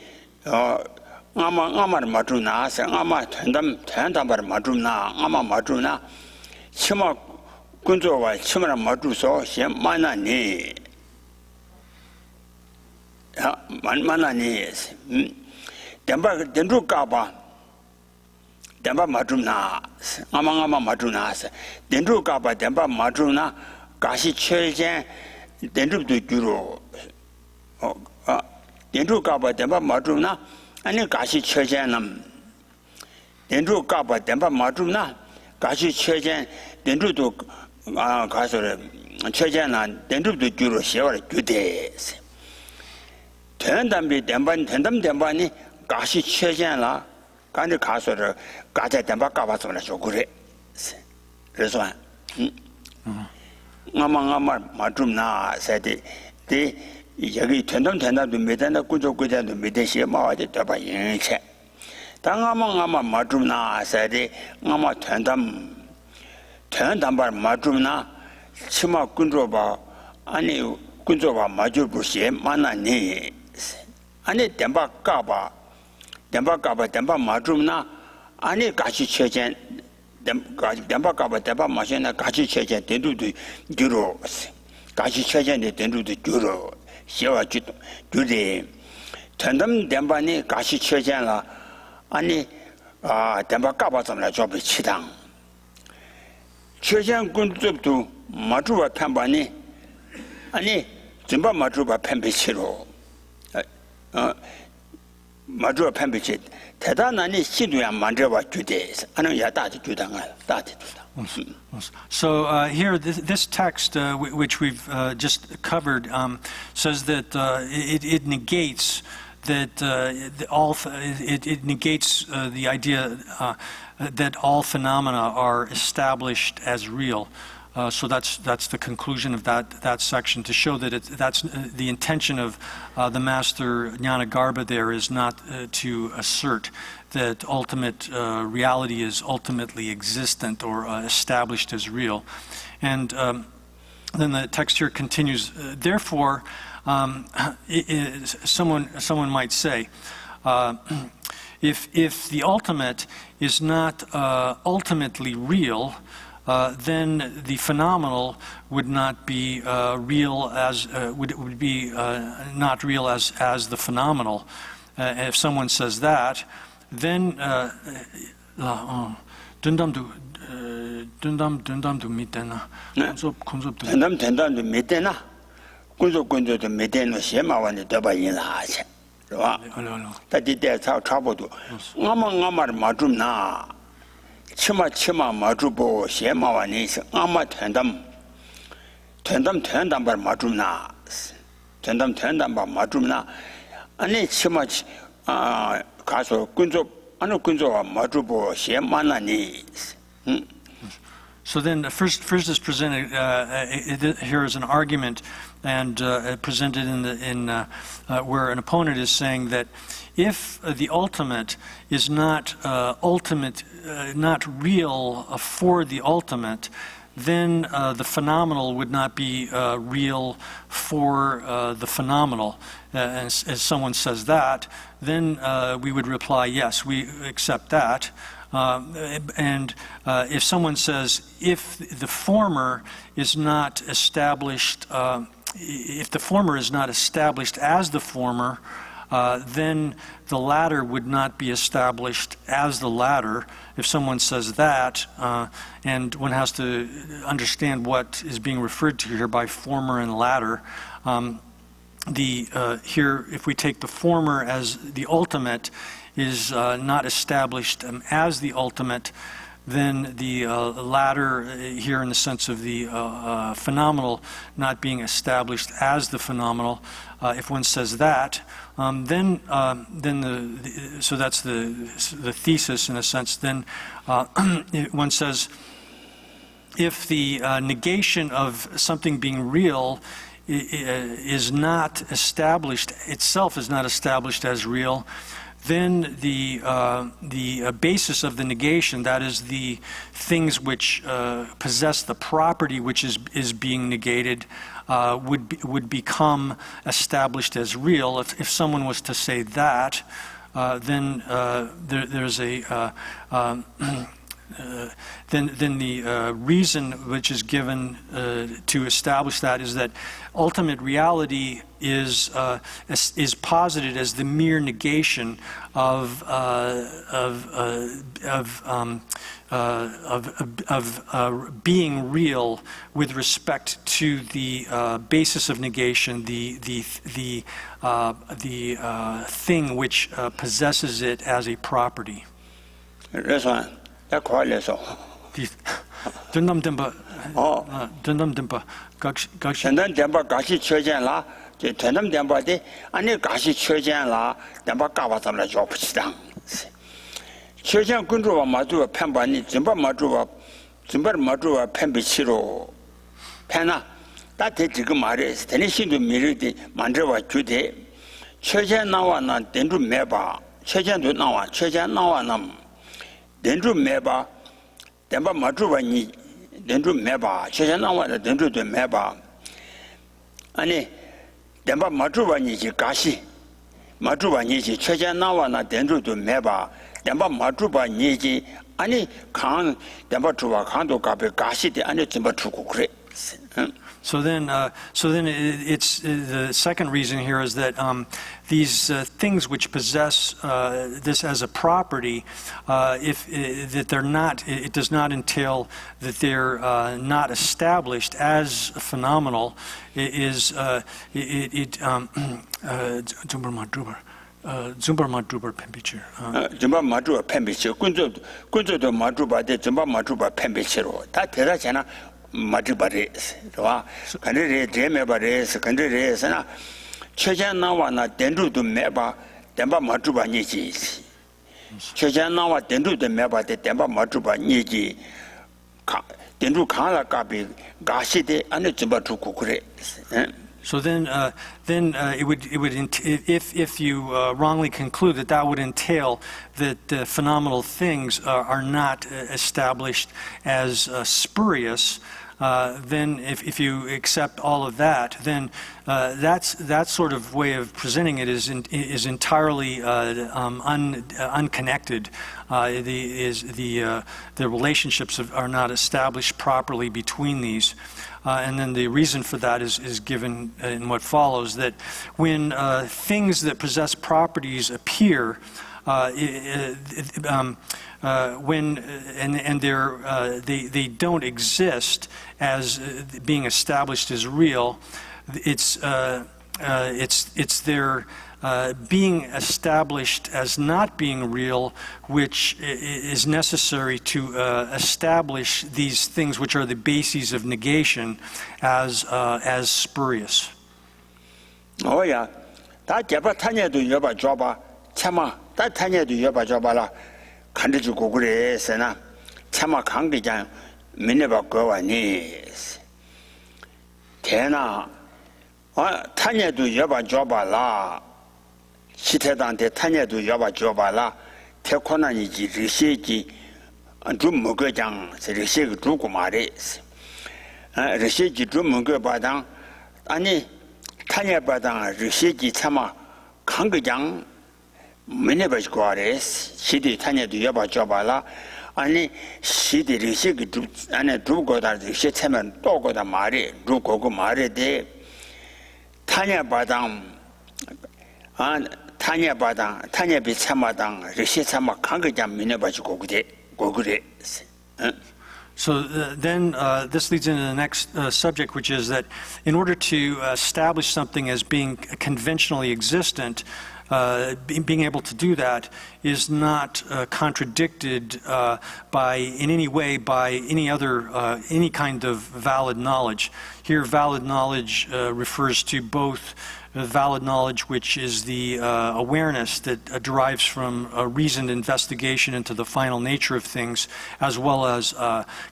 A: 아마를 마주나스 된담을 마주나 마주나 치마 군조와 치마를 마주서 만나니 만나니 된루 까봐 demba madruna ama madruna dendru ka ba demba madruna gashi cheljen dendru du juro dendru ka ba demba madruna ani gashi cheljen nam dendu kaba demba majumna gashi chejen dendu do 가서 최전한 dendu 주로 세월 주대 전담비 demban demban이 가시 최전라 간에 가서를 가자 dem바 까봐서나 그래 그래서 아마 맞춤나 세대 대 여기 전담도 메다나 꾸조꾸자도 메대시 마와지 더봐 인체 당아마 맞춤나 세대 아마 전담바 맞춤나 치마 군조바 아니 군조바 맞주부시 만나니 아니 dem바 까봐 dem바 맞춤나 아니 같이 최전 demba kaba demba machine gachi cheche dendu du juro gachi cheche ne dendu du juro xiawa jude tandam demba ni gachi cheche la ani demba kaba zamla job chidang cheche kunzubdu majuba pamba ni ani demba majuba pembe chiro 마주어 팬비치 대단하니 시도야 만져봐 주대 아는 야다지 주당아 다지 주당.
B: So here this text which we've just covered says that it negates that it negates the idea that all phenomena are established as real. So that's the conclusion of that section, to show that that's the intention of the Master Jnanagarbha there is not to assert that ultimate reality is ultimately existent or established as real. And then the text here continues, therefore, someone might say, if the ultimate is not ultimately real, then the phenomenal would not be real as would be not real as the phenomenal. If someone says that, then dundamdu mitena.
A: dundamdu mitena. kunzo mitena shemawani daba yinhache. Tadi de chabodu. Ngama majumna. 치마 마주보 셰마와니 아마 텐담 bar majumna 텐담 bar majumna 아니 치마 가서 군조 군조와 마주보 셰마나니.
B: So then first is presented here as an argument and presented in where an opponent is saying that if the ultimate is not not real for the ultimate, then the phenomenal would not be real for the phenomenal. As someone says that, then we would reply, yes, we accept that. And if someone says, if the former is not established, if the former is not established as the former, then the latter would not be established as the latter. If someone says that, and one has to understand what is being referred to here by former and latter. Here, if we take the former as the ultimate, is not established as the ultimate, then the latter, here in the sense of the phenomenal not being established as the phenomenal, if one says that, then so that's the thesis in a sense. Then one says, if the negation of something being real is not established, itself is not established as real, then the basis of the negation, that is the things which possess the property which is being negated, would become established as real. If someone was to say that, then there's a then the reason which is given to establish that is that ultimate reality is posited as the mere negation of being real with respect to the basis of negation, the thing which possesses it as a property.
A: 그래서 야 거래서
B: 전남demba 전남demba 각시
A: 전남 demba 같이 처전라 저 전남 demba데 아니 같이 처전라 demba 까봐서라 줘붙이당 처전 군주와 마주와 편반이 전바 마주와 전바 마주와 편비치로 편나 다대 지금 말해서 되는 신도 미르디 만져와 주대 처전 나와나 된주 매봐 처전도 나와 처전 나와나 된주 매봐 demba majuwani dendu meba chena wa dendu de meba ani demba majuwani ji gashi majuwani ji chena wa na dendu de meba demba majuwani ji ani 강 demba juwa 강도 가be gashi de ani demba 주고 그래.
B: So then it's the second reason here is that these things which possess this as a property, that they're not, it does not entail that they're not established as phenomenal. Zumbar madrubar pembichir.
A: Zumbar madrubar pembichir. Kunzo madrubar de zumbar madrubar pembichiro. Ta tera chana madrubares. Right? Kandere dremebares, kandere sana. Chejan nawa na dendu du meba, demba madrubar niji. Chejan nawa dendu du meba de demba madrubar niji. Dendu kala kabi gashi de ane zumbar tukukure.
B: So then it would if you wrongly conclude that would entail that phenomenal things are not established as spurious, then if you accept all of that, then that sort of way of presenting it is entirely unconnected. The relationships are not established properly between these. And then the reason for that is given in what follows, that when things that possess properties appear, when they don't exist as being established as real, it's their being established as not being real, which is necessary to establish these things which are the bases of negation as spurious.
A: Oh yeah, that jaba tanya do yoba joba chama that tanya do yoba joba la kanju gugure sena chama kangi jan mineba gowa ni tena tanya do yoba joba la 시태단테 탄야도 여바 줘봐라 태코나니지 리시지 좀 먹어장 리시가 주고 말해 리시지 좀 먹어봐당 아니 탄야바당 리시지 참아 강거장 맨해버지고 아래 시디 탄야도 여바 줘봐라 아니 시디 리시가 주 안에 두고다 리시 참면 또고다 말해 두고고 말해대 탄야바당 타냐바당, 타냐비 참마당, 리시 참마 강거장 미네바지고 그래.
B: So then this leads into the next subject, which is that in order to establish something as being conventionally existent, being able to do that is not contradicted in any way by any kind of valid knowledge. Here, valid knowledge refers to both valid knowledge, which is the awareness that derives from a reasoned investigation into the final nature of things, as well as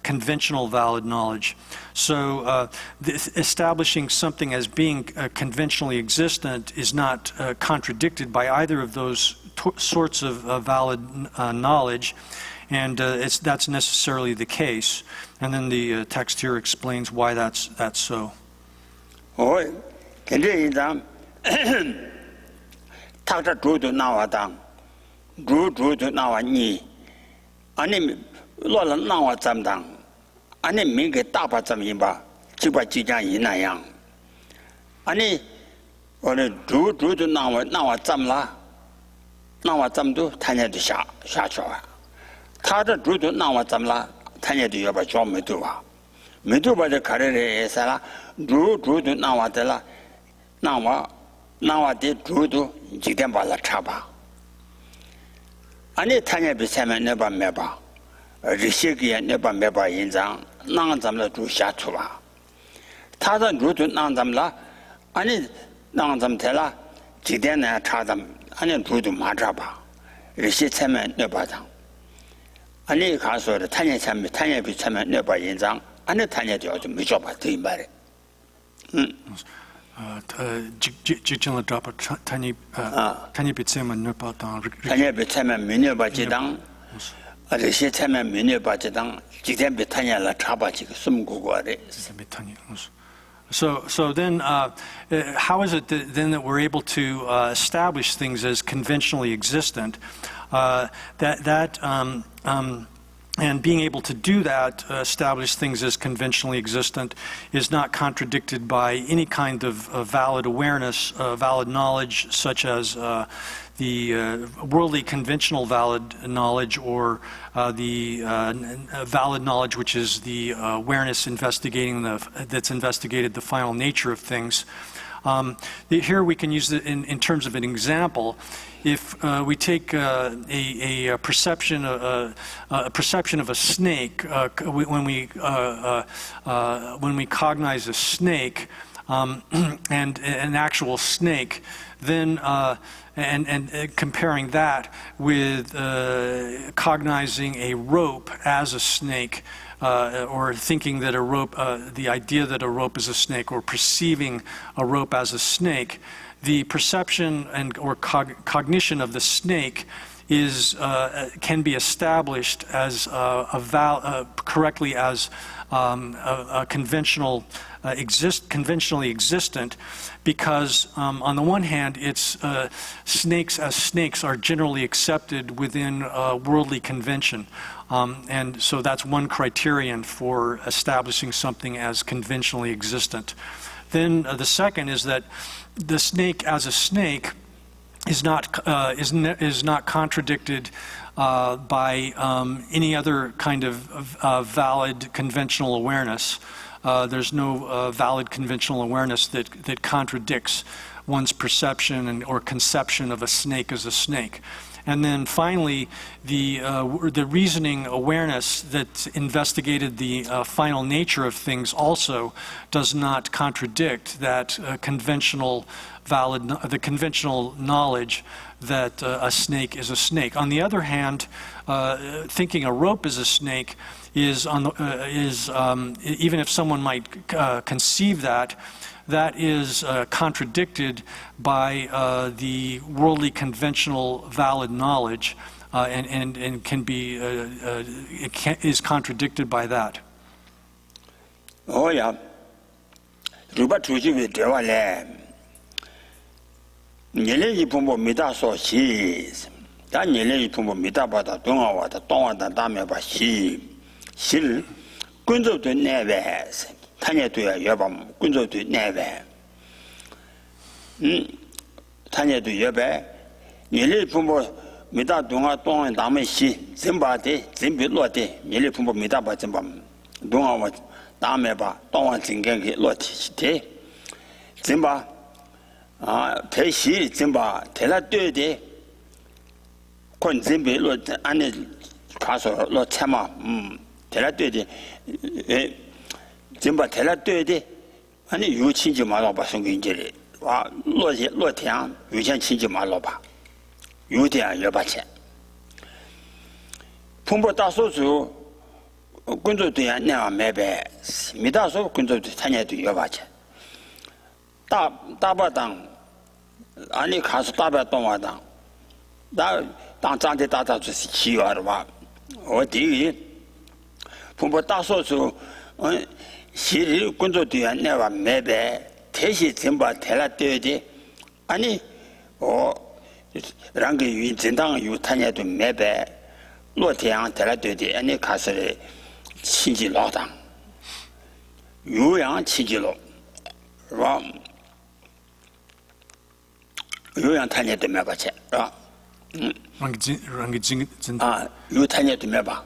B: conventional valid knowledge. So establishing something as being conventionally existent is not contradicted by either of those sorts of valid knowledge, and that's necessarily the case. And then the text here explains why that's so.
A: 타자 주도 나와당 주도 나와니 아니 로라 나와 잠당 아니 민게 다바 잠이바 지바 지장 이나양 아니 오늘 주도 나와 잠라 나와 잠도 타냐도 샤쳐와 타자 주도 나와 잠라 타냐도 여바 좀 메도와 메도바데 가래에 살아 주도 나와들라 나와데 주도 지된 발라 차바 아니 타냐 비차면 내봐 매봐 리시기에 내봐 매봐 인장 나잠라 주 샤투바 타다 루도 나잠라 아니 나잠텔라 지대나 타담 아니 루도 맞아봐 리시 차면 내봐당 아니 가서 타냐 차면 타냐 비차면 내봐 인장 아니 타냐도 좀 미쳐봐 더 말해
B: 직전에 잡아 타니 비체만 넣었다.
A: 타냐 비차면 미녀바지당 아저씨 차면 미녀바지당 직전 비타냐라 잡아지 숨고고래.
B: So then, how is it then that we're able to establish things as conventionally existent? And being able to do that, establish things as conventionally existent, is not contradicted by any kind of valid awareness, valid knowledge, such as the worldly conventional valid knowledge, or the valid knowledge, which is the awareness that's investigated the final nature of things. Here we can use it in terms of an example. If we take a perception of a snake, when we cognize a snake and an actual snake, then and comparing that with cognizing a rope as a snake, or thinking that a rope, the idea that a rope is a snake, or perceiving a rope as a snake, the perception or cognition of the snake can be established as correctly as a conventionally existent, because on the one hand, it's snakes as snakes are generally accepted within worldly convention. And so that's one criterion for establishing something as conventionally existent. Then the second is that the snake as a snake is not contradicted by any other kind of valid conventional awareness. There's no valid conventional awareness that contradicts one's perception or conception of a snake as a snake. And then finally, the reasoning awareness that investigated the final nature of things also does not contradict that the conventional knowledge that a snake is a snake. On the other hand, thinking a rope is a snake is even if someone might conceive that is contradicted by the worldly conventional valid knowledge, and can be is contradicted by that.
A: Oh yeah, ruba tuji we dewa le. Nyele yi pumbo mida so shi. Da nyele yi pumbo mida ba da donga wa da da me ba shi. 실 군조도 내외 타녀도야 여밤 군조도 내외 타녀도 여배 예리 품보 미다 동아 동안 남의 시 zem바데 zem빌로데 예리 품보 미다 바 zem밤 동아와 다음에 봐 동안 진경기 로티시테 zem바 배시 zem바 대라되데 건 zem빌로 안에 가서 로 참아 대라되지 전부 대라되지 아니 유친지 말아 봐 성경제리 와 로티양 유천 친지 말아 봐 유대야 여바체 풍부 다소주 군조도야 내가 매배 미다소 군조도 타냐도 여바체 다바당 아니 가서 다바 동화당 나 장대 다다주 시와로 봐 어디 풍부 다소주 시리 군조도야 내가 매배 대시 전부 대라되지 아니 랑게 유 진당 유탄야도 매배 로태양 대라되지 아니 가서 친지 로당 유양 친지로 와 유양 탄야도 매바체 유탄야도 매바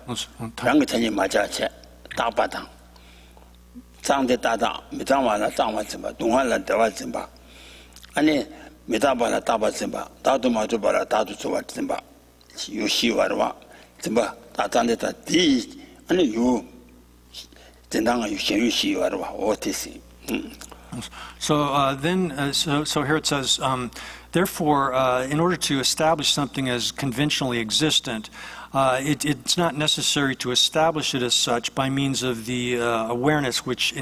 A: 랑게 탄야 맞아체 다바당 장대 다다 미장와라 장와쯤바 동안라 대와쯤바 아니 미다바라 다바쯤바 다도 마주바라 다도 좋아쯤바 요 시와와 좀 다단데다 디 아니 요 전당아 요 현유 시와와 어디시
B: So so here it says, therefore, in order to establish something as conventionally existent, it's not necessary to establish it as such by means of the awareness which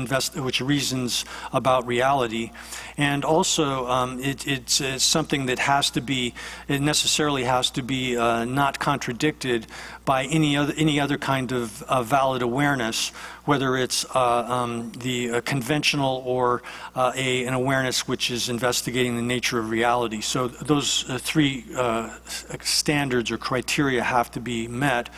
B: reasons about reality, and also it's something that necessarily has to be not contradicted by any other kind of valid awareness, whether it's the conventional or an awareness which is investigating the nature of reality. So those three standards or criteria have to be met,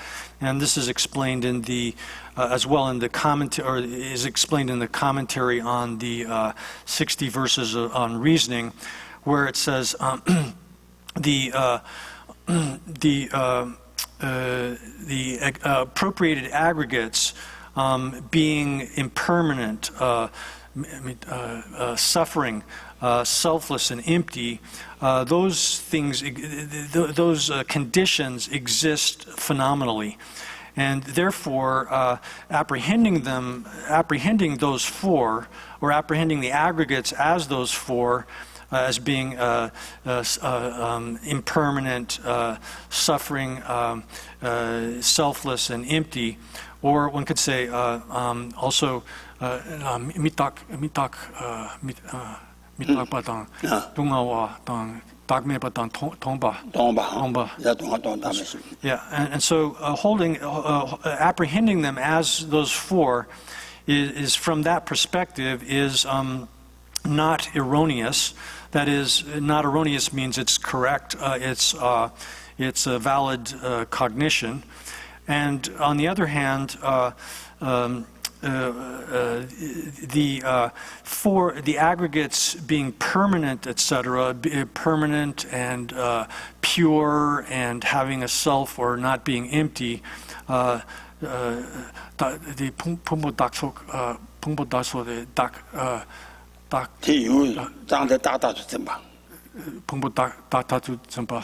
B: and this is explained in the as well in the commentary, or is explained in the commentary on the 60 verses on reasoning, where it says the appropriated aggregates being impermanent, suffering, selfless and empty, those things, those conditions exist phenomenally. And therefore, apprehending those four, or apprehending the aggregates as those four, as being impermanent, suffering, selfless, and empty, or one could say also mittak dungawa dagme batang tongba. Yeah, and so apprehending them as those four is from that perspective is not erroneous. That is, not erroneous means it's correct. It's a valid cognition. And on the other hand, the aggregates being permanent, etc., permanent and pure and having a self or not being empty, the pumbo dakso the dak pumbo dakatu zempa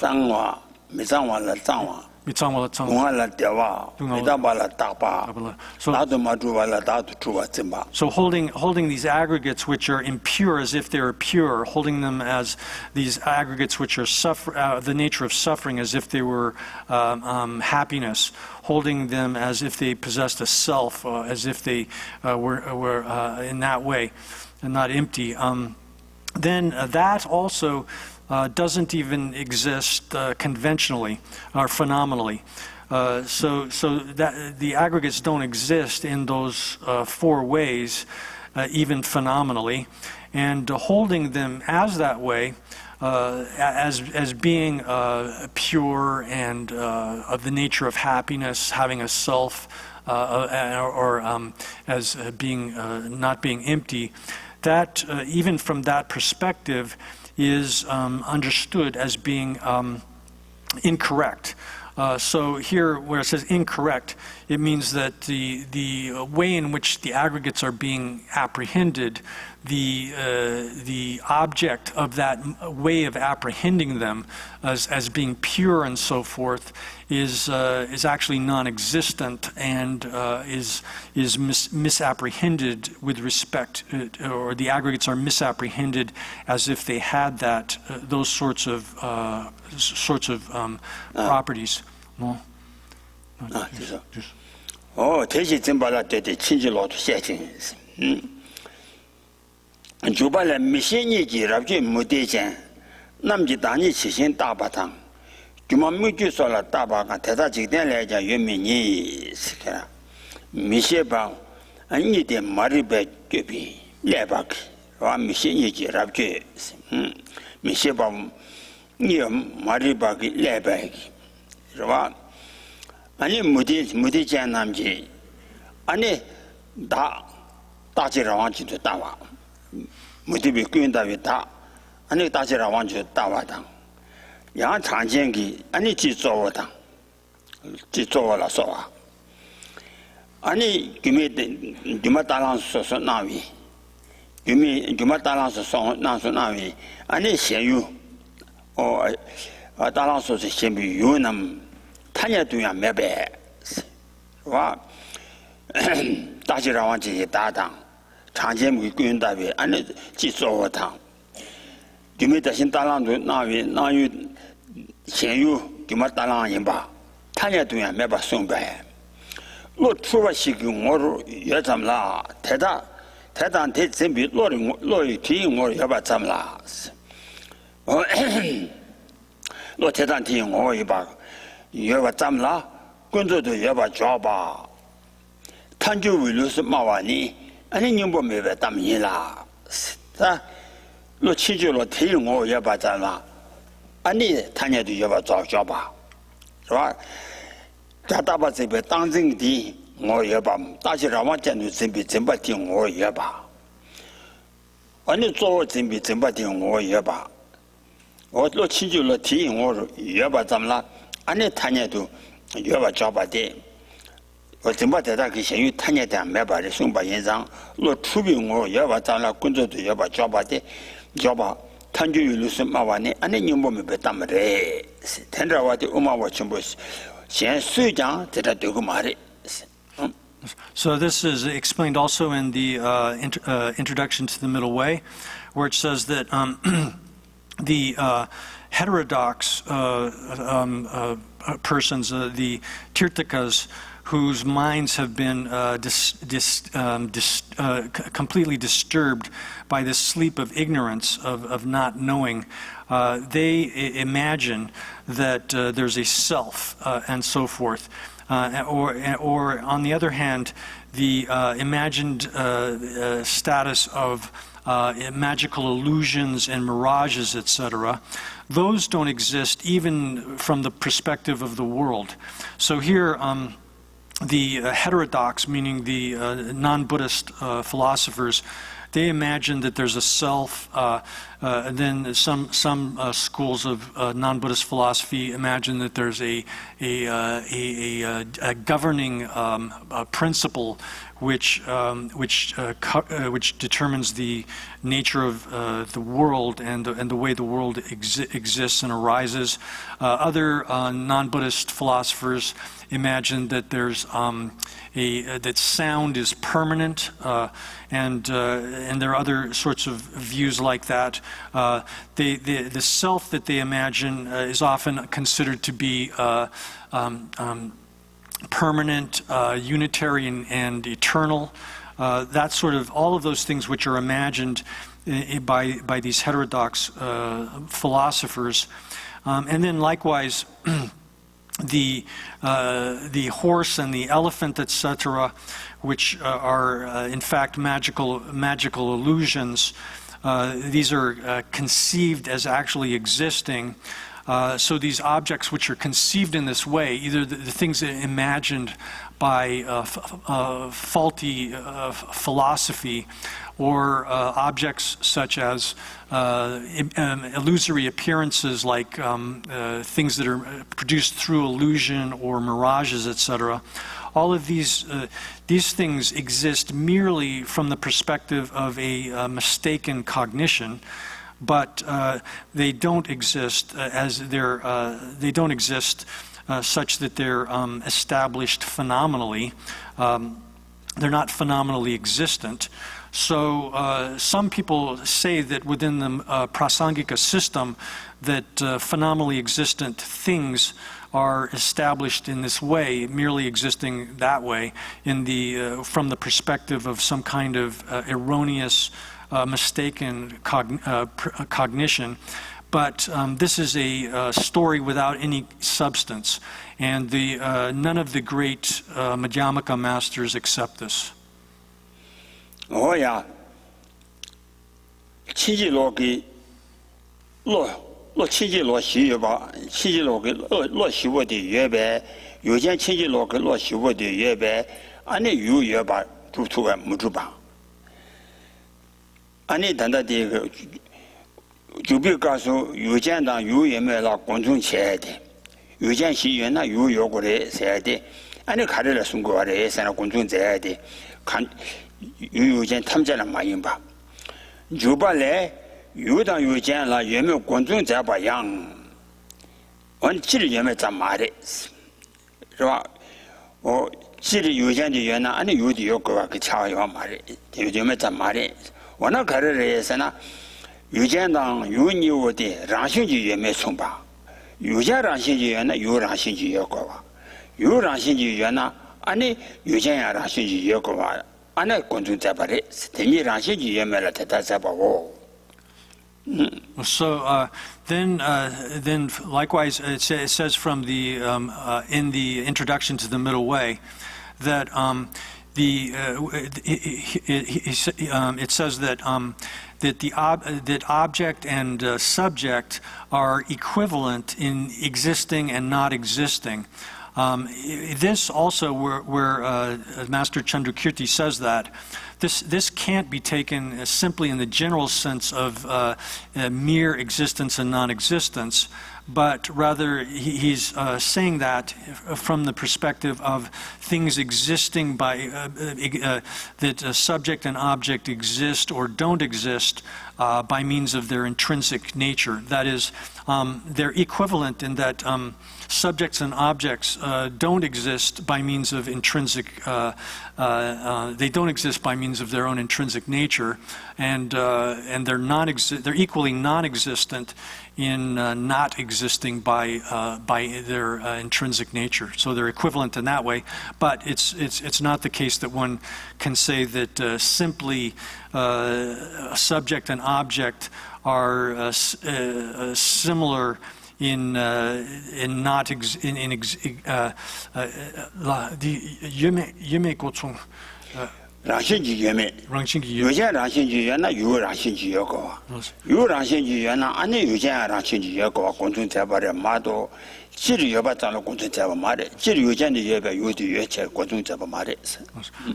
B: So holding these aggregates which are impure as if they were pure, holding them as these aggregates which are the nature of suffering as if they were happiness, holding them as if they possessed a self, as if they were in that way and not empty, then that also doesn't even exist conventionally or phenomenally. So that the aggregates don't exist in those four ways, even phenomenally, and holding them as that way, as being pure and of the nature of happiness, having a self, or as being not being empty, that even from that perspective is understood as being incorrect. So here, where it says incorrect, it means that the way in which the aggregates are being apprehended, the object of that way of apprehending them as being pure and so forth is actually non-existent and is misapprehended with respect, or the aggregates are misapprehended as if they had those sorts of properties. No.
A: 대시 증발할 때 친절로도 세팅. 주발에 미신이지 랍지 무대전 남지 단위 치신 다바탕 주만 미주소라 다바가 대다 직된 레자 유민이 시켜라 미셰방 아니데 마리베 köpi 레박 와 미신이지 랍지 미셰방 니 마리바기 레바기 와 아니 무대전 남지 아니 다지라완지도 다와 무디비 꾸인다위다 아니 다지라완지 다와당 양 장쟁기 아니 지조워당 지조워라 소와 아니 규마 달랑서 나위 규마 달랑서 나위 아니 현유 달랑서 현비 유남 타냐 두야 매배 와 다시라wan 지지 다당 장제무 꾸인다비 안에 지소어당 유메다신 달랑도 나유 현유 규마 달랑 인바 타냐 두야 매바 송배 로 추바시기 오로 여잠라 대단 대전비 로리 뒤 오로 여바 잠라 로 대단 뒤 오로 여바 여바 잠라 군도도 여바 줘봐 탄주 위로스 마와니 아니 님보 매베 담이라 자 로 치주로 뒤 오로 여바 잠라 아니 타냐도 여바 줘봐 좋아 자다바 집에 땅증디我也把大些让我见到准备真不听我也把，你做我准备真不听我也把，我做起就了提醒我说也把怎么了？你谈年都也把交把的，我真把在那个闲鱼谈年的买把的送把人上，我出兵我也把咱俩工作都也把交把的，交把。谈就有的是嘛玩的，你我们别当么的，听着我的我嘛我全部先睡觉在这对个嘛的。
B: So this is explained also in the introduction to the Middle Way, where it says that the heterodox persons, the Tirthakas, whose minds have been completely disturbed by this sleep of ignorance, of not knowing, they imagine that there's a self and so forth. Or on the other hand, the imagined status of magical illusions and mirages, etc., those don't exist even from the perspective of the world. So here, the heterodox, meaning the non-Buddhist philosophers, they imagine that there's a self. And then some schools of non-Buddhist philosophy imagine that there's a governing principle which determines the nature of the world and the way the world exists and arises. Other non-Buddhist philosophers imagine that there's that sound is permanent, and there are other sorts of views like that. The self that they imagine is often considered to be permanent, unitary, and eternal. That sort of all of those things which are imagined by these heterodox philosophers, and then likewise. The horse and the elephant, etc., which are in fact magical illusions. These are conceived as actually existing. So these objects which are conceived in this way, either the things imagined by faulty philosophy, or objects such as illusory appearances like things that are produced through illusion or mirages, etc. All of these things exist merely from the perspective of a mistaken cognition, but they don't exist they don't exist such that they're established phenomenally. They're not phenomenally existent. So some people say that within the Prasangika system that phenomenally existent things are established in this way, merely existing that way, from the perspective of some kind of erroneous, mistaken cognition. But this is a story without any substance, and none of the great Madhyamaka masters accept this.
A: Oh yeah. Chiji logi lo chiji lo xi ba chiji logi lo xi wo de yue bei yu jian chiji logi lo xi wo de yue bei ani yu yue ba tu tu ga mu zhu ba ani dan da de ge ju bi ga su yu jian da yu ye me la gong zhong qie de yu jian xi yuan na yu yo gu de se de ani ka de le sung gu de se na gong zhong zhe de kan 유유전 탐자는 많이 봐. 주발에 유당 유전라 예매 권중 잡아양. 원질 예매 잡 말에. 是吧？这里有钱的人呢，俺有的有个个差要买的，有的没怎买的。我那看的也是呢，有钱当有牛的，让兴趣也没冲吧。有钱让兴趣人呢，有让兴趣也个吧。有让兴趣人呢，俺有钱也让兴趣也个吧。俺观众在把的，等你让兴趣也没了，他在把我。
B: So then likewise, it says from the in the introduction to the Middle Way that it says that that object and subject are equivalent in existing and not existing. This also where Master Chandrakirti says that this can't be taken simply in the general sense of mere existence and non-existence, but rather he's saying that from the perspective of things existing by that a subject and object exist or don't exist by means of their intrinsic nature. That is, they're equivalent in that subjects and objects don't exist by means of intrinsic. They don't exist by means of their own intrinsic nature, and they're equally non-existent in not existing by their intrinsic nature. So they're equivalent in that way, but it's not the case that one can say that simply a subject and object are similar in not in yeme gochong
A: 让兴趣员们，有钱让兴趣员呢，有让兴趣员高，有让兴趣员呢，俺有钱让兴趣员高，公众在把这马多，这里要把咱们公众在把马的，这里有钱的也把有的有钱，公众在把马的。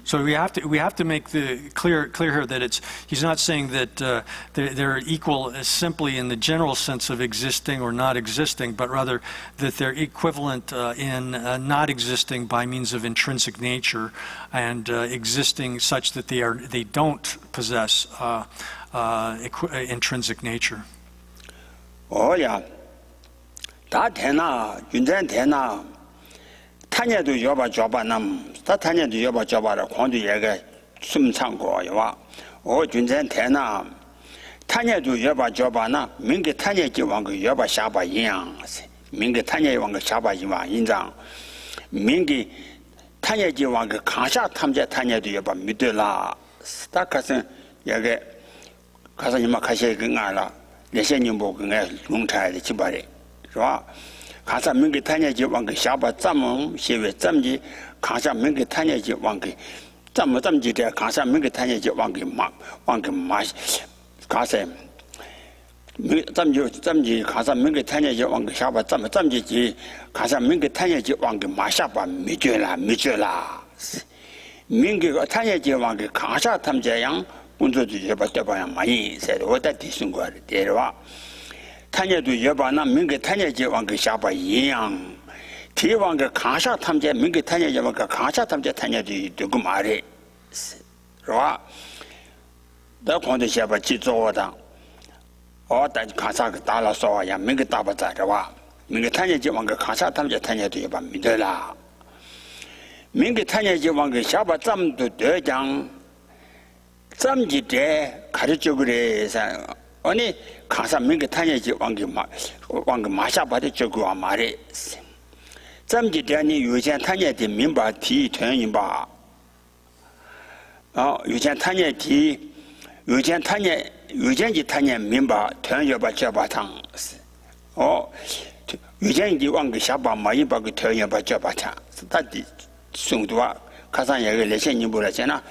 B: So we have to make the clear here that he's not saying that they're equal simply in the general sense of existing or not existing, but rather that they're equivalent in not existing by means of intrinsic nature and existing such that they don't possess intrinsic nature.
A: Oh yeah. 大天呐，云天天呐，他年都要把脚把那，他年都要把脚把的，况且也个什么唱过有吧？云天天呐，他年都要把脚把那，明个他年就往个要把下巴一样，明个他年往个下巴一样印章，明个他年就往个扛下他们家他年都要把没得啦，他可是也个，可是你们看些跟俺了，那些人不跟俺弄出来的去把的。 是吧？看上每个谈年就往个下巴咱们协会咱们的，看上每个谈年就往个咱们的这，看上每个谈年就往个马，看上咱们的看上每个谈年就往个下巴，咱们的看上每个谈年就往个马下巴没绝啦，每个谈年就往个看上他们这样工作就把这帮人满意，是的，我在提醒过的，对吧？ 他年都要把那每个他年就往个下巴一样，提往个看下他们家每个他年就往个看下他们家他年都个嘛的，是吧？那看到下巴去做的，但看下个打了说呀，每个打不在的话，每个他年就往个看下他们家他年都要把没得啦，每个他年就往个下巴咱们都得讲，咱们这开始就个的噻。 어니 가사 민게 타냐지 왕게 마샤바데 저거 말에 잠지 대니 유전 타냐지 민바 디 퇴인바 유전 타냐지 유전지 타냐 민바 퇴인바 저바탕 유전지 왕게 샤바 마이바 그 퇴인바 저바탕 다디 송도와 가사 얘기 레센이 뭐라잖아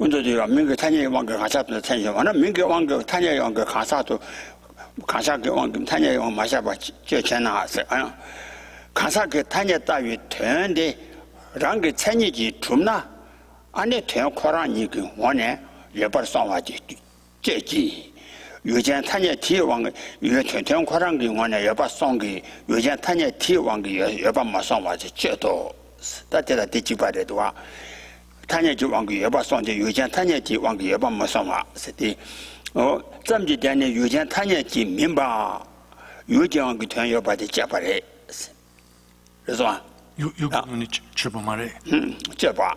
A: 工作就要每个参加往个看下都参加，完了每个往个参加往个看下都看下个往个参加往马下把交钱拿是啊，看下个参加大于团的，让个参加去出那，俺那团扩让你个我呢也把上话就这几，有钱参加提往个有团扩让给我呢也把上给有钱参加提往个也把马上话就这多，大家的第几把的多啊。 他年就往个也把上的，有钱他年就往个也把没上嘛，是的。咱们这点呢，有钱他年就明白，有钱往个团也把它接过来。是吧？
B: 유기문이 칠번 말해.
A: 这吧，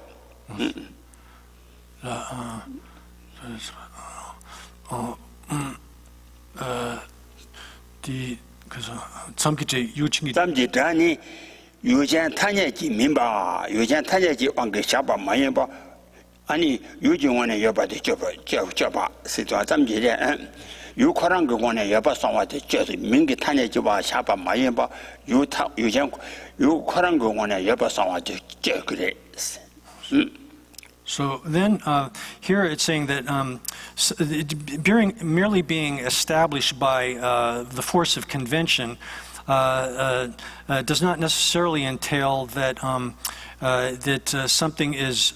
B: 그래서 참기제 유칭이
A: 咱们这这呢，有钱谈业绩明白，有钱谈业绩往给下巴满意吧，俺你有钱我呢要把的叫吧，是这咱们这的有可能给我呢要把生活的就是明给谈业绩吧下巴满意吧，有钱有可能给我呢要把生活的叫个的，So
B: then here it's saying that merely being established by the force of convention does not necessarily entail that something is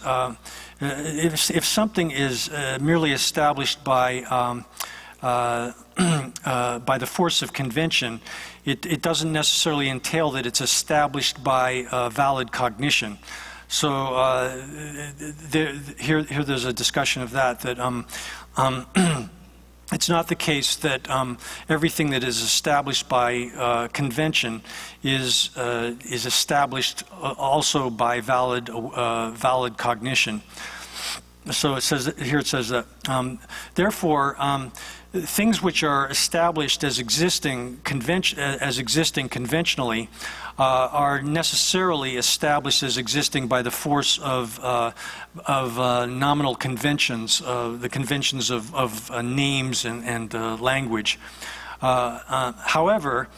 B: if something is merely established by the force of convention, it doesn't necessarily entail that it's established by valid cognition. So there's a discussion of that it's not the case that everything that is established by convention is established also by valid cognition. So it says here, it says that therefore things which are established as existing conventionally are necessarily established as existing by the force of nominal conventions, the conventions of names and language. However,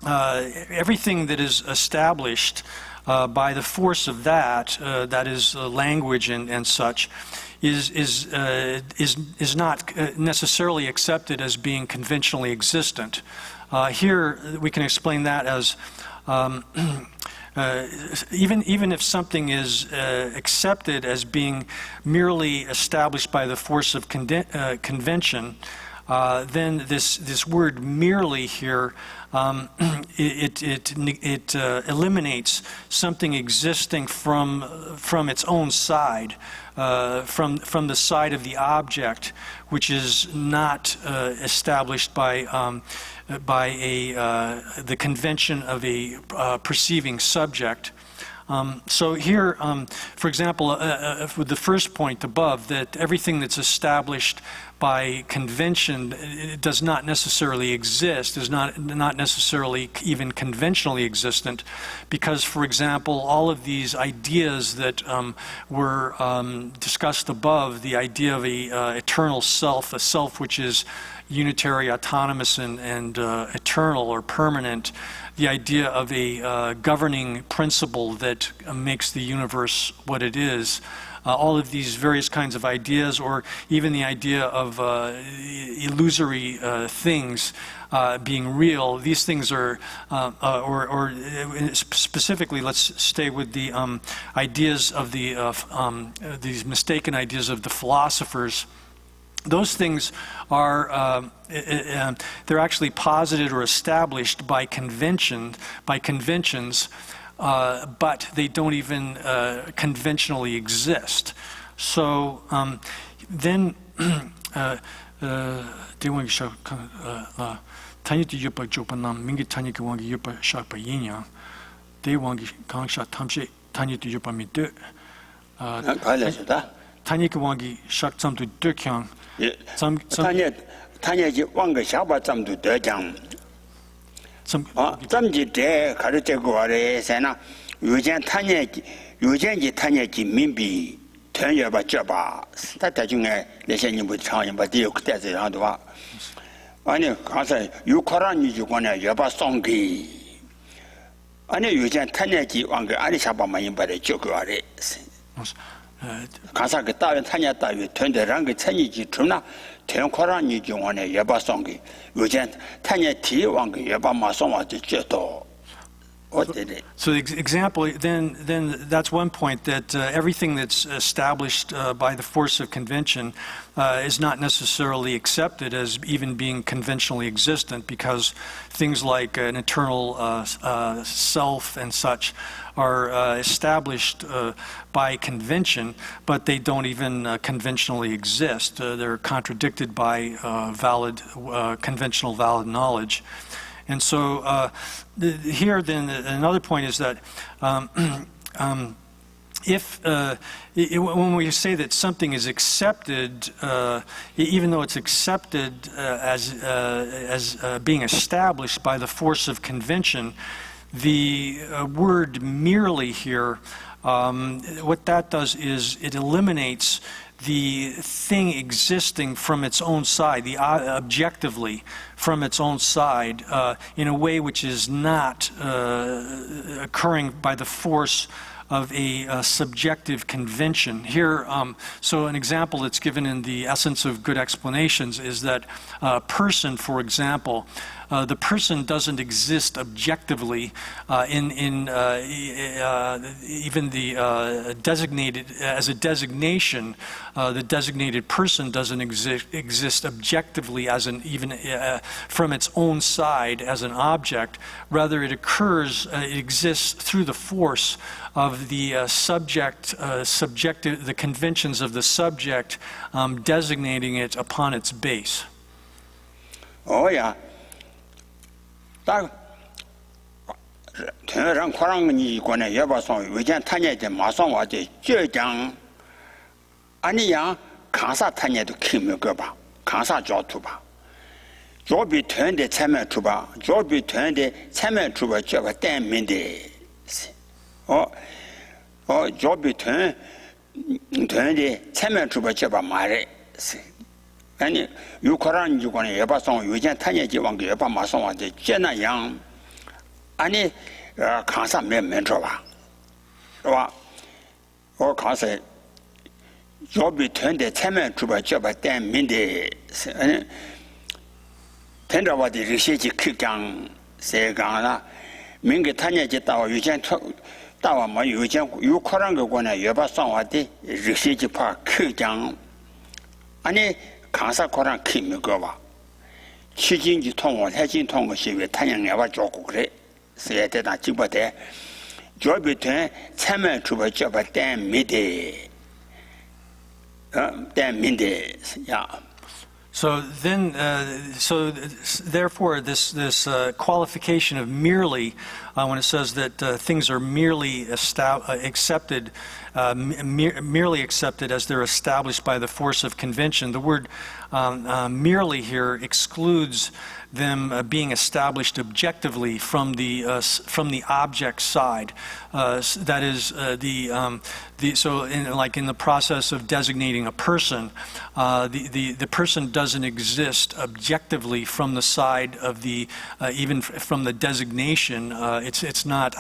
B: everything that is established by the force of that is language and such, is not necessarily accepted as being conventionally existent. Here we can explain that as even if something is accepted as being merely established by the force of convention, then this word "merely" here it eliminates something existing from its own side, from the side of the object, which is not established by the convention of a perceiving subject. So here, for example, with the first point above, that everything that's established by convention, it does not necessarily exist, is not necessarily even conventionally existent, because, for example, all of these ideas that were discussed above, the idea of a eternal self, a self which is unitary, autonomous, and eternal or permanent, the idea of a governing principle that makes the universe what it is, all of these various kinds of ideas, or even the idea of illusory things being real. These things are, or specifically, let's stay with the ideas of these mistaken ideas of the philosophers. Those things are, they're actually posited or established by conventions, but they don't even conventionally exist. So then, 대왕이 샤 타니티 유파 조판남 민기 타니기 왕기 유파 샤파 이냐 대왕이 강샤 탐시 타니티 유파 미드
A: 갈래서다.
B: 타니기 왕기 샥sam도 득향
A: 타니지 왕个샤바 잠도得奖. 잠지대 가르치고 와래서나 요전 타니지 민비 전여바 줘봐. 다중에 내세님부터 창임바 뒤에 그때서라도 와. 아니 가서 유코란이 주고는 여바 송기. 아니 요전 타니지 왕个아리 샤바만 임바래 줘고 와래. 가서 그 따위 타냐 따위 된대란 그 천이지 주나 대코란이 주고는 여바 송기. 요전 타냐 뒤 왕그 여바 마송와도 줘도.
B: So the example, then that's one point, that everything that's established by the force of convention is not necessarily accepted as even being conventionally existent, because things like an eternal self and such are established by convention, but they don't even conventionally exist. They're contradicted by conventional valid knowledge. And so here then another point is that when we say that something is accepted, even though it's accepted as being established by the force of convention, the word merely here, what that does is it eliminates the thing existing from its own side, objectively from its own side, in a way which is not occurring by the force of a subjective convention. Here, so an example that's given in the Essence of Good Explanations is that a person, for example, the person doesn't exist objectively even the designated, as a designation, the designated person doesn't exist objectively as from its own side as an object. Rather, it exists through the force of the the conventions of the subject designating it upon its base.
A: Oh yeah. 딱 대랑 코랑이 이거네 여봐서 외전 타냐데 마성 와제 쩌장 아니야 강사 타냐도 키면 봐 강사 줘도 봐 조비 된데 참여 줘봐 조비 된데 참여 줘봐 저가 땜민데 조비 된데 참여 줘봐 저봐 말해 아니 유코란 이거는 여봐서 외전 타냐지 왕게 여봐 마성 와제 쩌나양 아니 강사 몇몇 줘봐 와 강사 조비 된데 참여 줘봐 저봐 땜민데 아니 된다와디 리시지 크강 세강나 민게 타냐지 따와 유전 따와 뭐 유전 유코란 거거나 여봐서 와디 리시지 파 크강 아니 강사 코랑 키면 거봐 취진지 통원 해진 통원시 왜 탄양해봐 좋고 그래 써야 되다 집어대 조비된 참여 주버 접어 땜 미대 땜 민대 야
B: So then, therefore, this qualification of merely, when it says that things are merely accepted, merely accepted as they're established by the force of convention, the word merely here excludes them being established objectively from the object side. That is like in the process of designating a person, the person doesn't exist objectively from the side of the even from the designation. It's not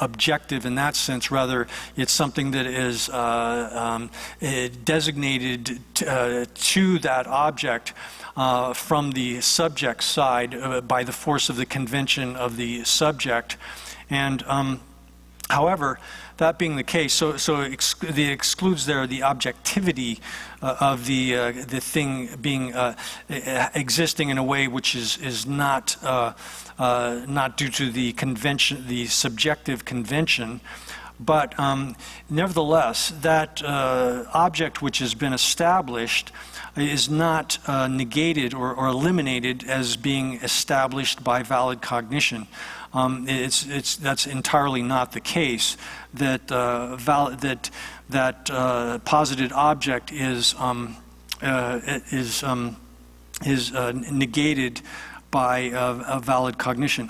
B: objective in that sense. Rather, it's something that is designated to that object. From the subject side by the force of the convention of the subject. And however, that being the case, so it excludes there the objectivity of the thing being existing in a way which is not due to the convention, the subjective convention. But nevertheless, that object which has been established is not negated or eliminated as being established by valid cognition. That's entirely not the case. That posited object is negated by a valid cognition.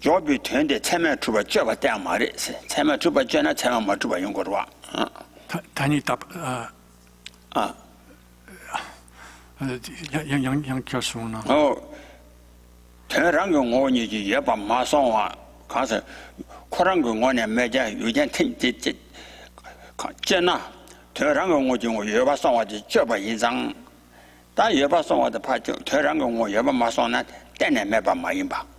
A: 조비 된데 참여 주버 줘봐 때 말이 참여 주버 전에 참여 못 주버 용거로 와
B: 단위 답 양양양교수나
A: 대랑 경원이지 예바 마성와 가서 코랑 경원에 매자 유전 tin지 전나 대랑 경원이 예바 성와지 줘봐 인상 다 예바 성와의 파죠 대랑 경원 예바 마성나 때내 매바 마인바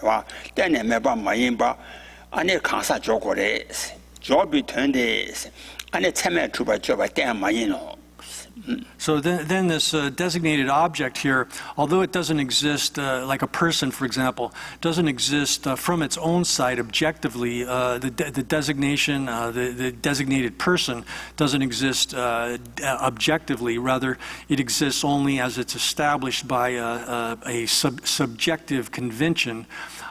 A: 와 때내 매바 마인바 아니 강사 조고래 조비 된데 아니 참여 주바 줘봐 때 마인노
B: So then this designated object here, although it doesn't exist, like a person, for example, doesn't exist from its own side objectively, the designation, the designated person doesn't exist objectively. Rather, it exists only as it's established by a subjective convention.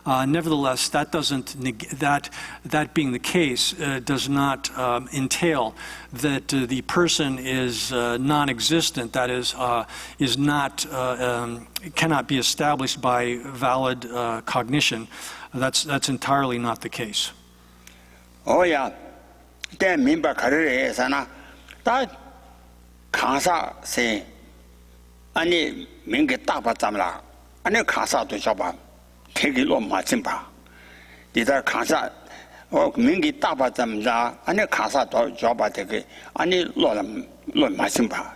B: Nevertheless, that doesn't that being the case does not entail that the person is non-existent. That is not cannot be established by valid cognition. That's entirely not the case.
A: Oh yeah, then member career sana ta kansa se ani minge tapa zamla ani kansa to jaba kegi lo ma chimba dida kansa o minge tapa zamla ani kansa to jaba de ani lo ma chimba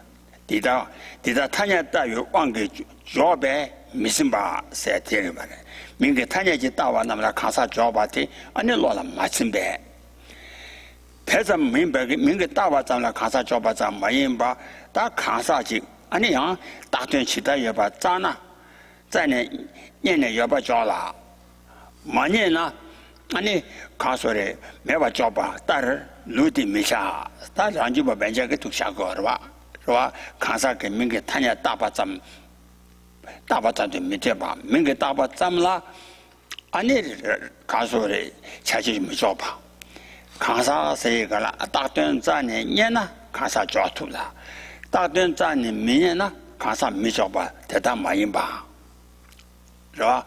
A: dida tanya da yu wang ge jobe misimba se tere bare minge tanya ji dawa namla kansa jaba de ani lo ma chimbe 대자 민게 따와잖아 가사 줘봐자 마인바 다 가사지 아니야 다된 시대에 봐 잖아在年要把줘라 만년나 아니 가소래 매봐 줘봐 딸을 루디 미샤 딸 안주바 벤자게 tuk샤거 봐 가사게 민게 타냐 따바잠 밑에 봐 민게 따바잠라 아니 가소래 자주 좀 줘봐 강사 세가라 다된 자네 년나 강사 줘투라 다된 자네 민년나 강사 미줘봐 대단 많이 봐 저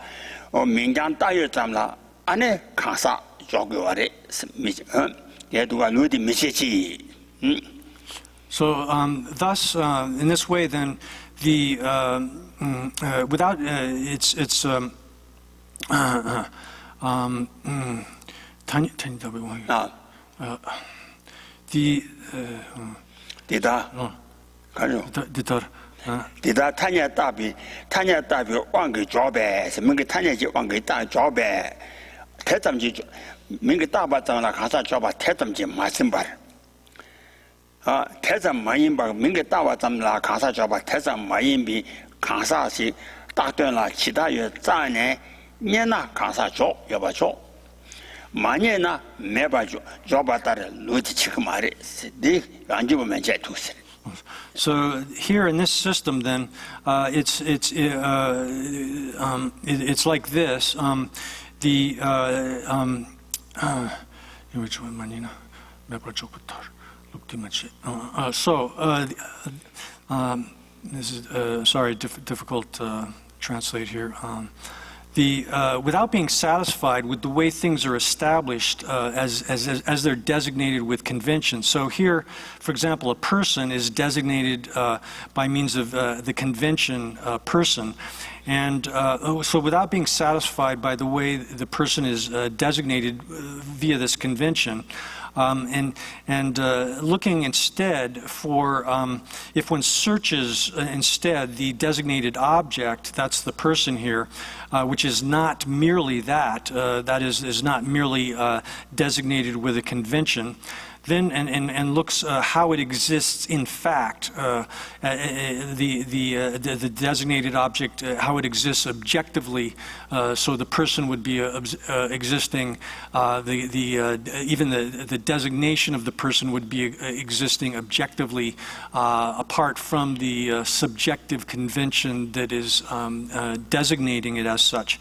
A: 민간 따여 잠라 안에 강사 줘고와래 미지 얘도가 누디 미시지
B: So thus in this way then the without it's
A: 디다 가죠 디다 타냐 답이 왕게 줘배 민게 타냐지 왕게 따 줘배 대담지 민게 따바잖아 가사 줘봐 대담지 말씀발 대담 마인바 민게 따바잖아 가사 줘봐 대담 마인비 가사시 딱된라 기다여 자네 년나 가사 줘 여봐 줘 만년나 매바죠 줘봐다를 루티 치고 말해 네 안주면 제 두세
B: So here in this system, then it's like this. This is sorry, difficult to translate here. Without being satisfied with the way things are established as they're designated with convention. So here, for example, a person is designated by means of the convention person. And so without being satisfied by the way the person is designated via this convention, and looking instead for, if one searches instead the designated object, that's the person here, which is not merely that is not merely designated with a convention, then and looks how it exists in fact, the designated object, how it exists objectively. So the person would be existing. Even the designation of the person would be existing objectively, apart from the subjective convention that is designating it as such.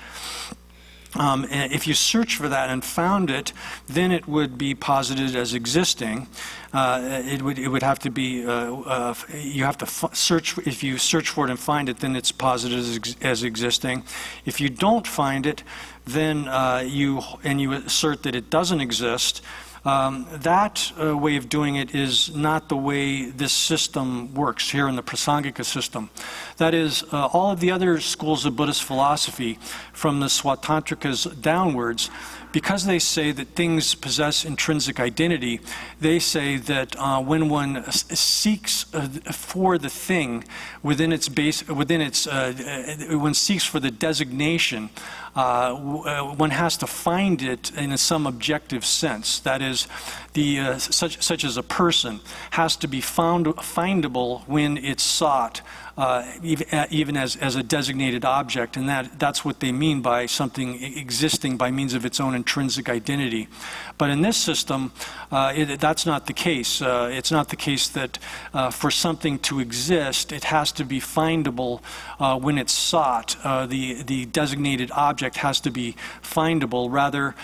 B: If you search for that and found it, then it would be posited as existing. It would have to be you have to search. If you search for it and find it, then it's posited as existing. If you don't find it, then you assert that it doesn't exist. That way of doing it is not the way this system works here in the Prasangika system. That is, all of the other schools of Buddhist philosophy, from the Swatantrikas downwards, because they say that things possess intrinsic identity, they say that when one seeks for the thing within its base, one seeks for the designation, one has to find it in some objective sense. That is, such as a person has to be findable when it's sought, even as a designated object, and that's what they mean by something existing by means of its own intrinsic identity. But in this system, that's not the case. It's not the case that for something to exist, it has to be findable when it's sought. The designated object has to be findable. Rather,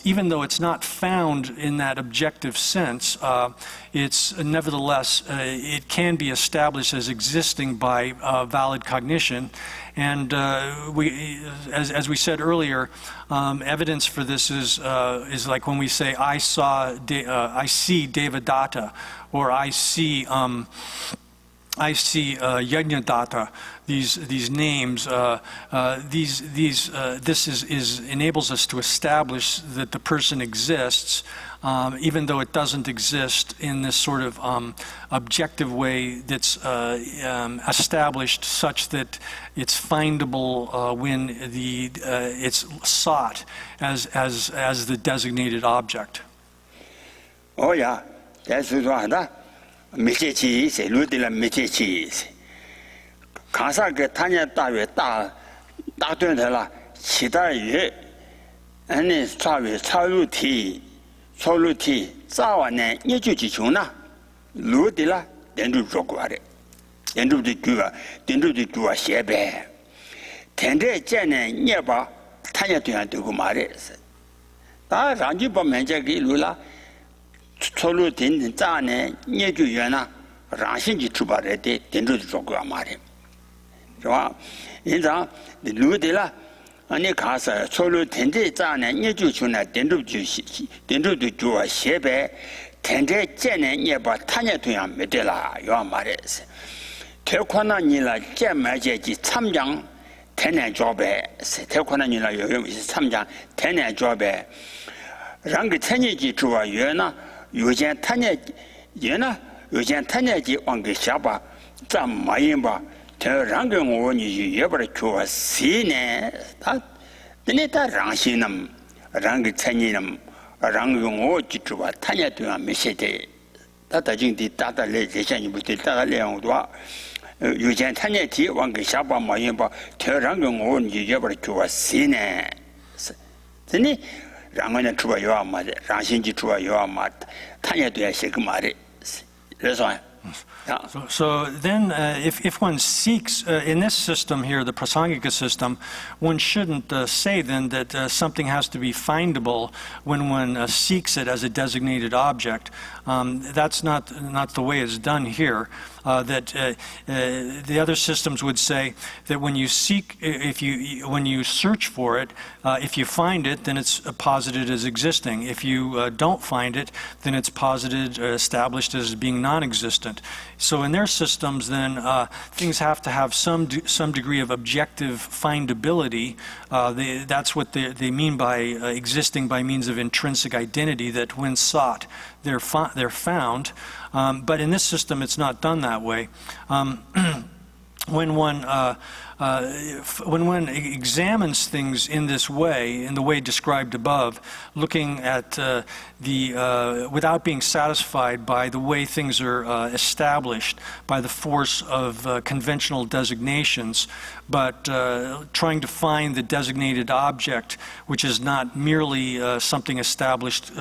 B: even though it's not found in that objective sense, it's nevertheless, it can be established as existing by valid cognition. And as we said earlier, evidence for this is like when we say, I see Devadatta, or I see Yajnadatta. These names, this enables us to establish that the person exists, even though it doesn't exist in this sort of objective way that's established such that it's findable when it's sought as the designated object.
A: Oh yeah, that's what I mechechi se ludila mechechi se kansa ge tanya da yue da dun de la qi da yue ani cha yue cha lu ti za wa ne ye ju ji chung na lu de la den du zhuo guo de den du de guo xie bei ten de jian ne ye ba tanya dun de gu ma de da rang ji ba men jie ge lu la 错路点咋呢？业主员呢，让心去出发的，点着做干嘛的，是吧？因此，路的了，你看是错路点的咋呢？业主去呢，点着的做设备，天天见呢也把他呢同样没得啦，要嘛的是。太可能你了，见买这去参加天天交备，是太可能你了有参加天天交备，让个天天去做啊，原呢。 有些他呢，也呢，有些他呢就往个下巴，咱没人吧，他让给我你就也不是说谁呢？他让谁呢？让给参与呢？让给我记住吧，他呢对俺没写的，他今天打来这些你不对，打来我多，有些他呢就往个下巴没人吧，他让给我你也不是说谁呢？是，真的。 让我呢出来要嘛的，让心去出来要嘛的，他也对些个嘛的，这算。
B: So then, if one seeks in this system here, the Prasangika system, one shouldn't say then that something has to be findable when one seeks it as a designated object. That's not the way it's done here. That the other systems would say that when you seek, when you search for it, if you find it, then it's posited as existing. If you don't find it, then it's posited, established as being non-existent. So in their systems, then things have to have some degree of objective findability. That's what they mean by existing by means of intrinsic identity. That when sought, they're found. But in this system, it's not done that way. When one examines things in this way, in the way described above, looking at without being satisfied by the way things are established by the force of conventional designations, but trying to find the designated object, which is not merely something established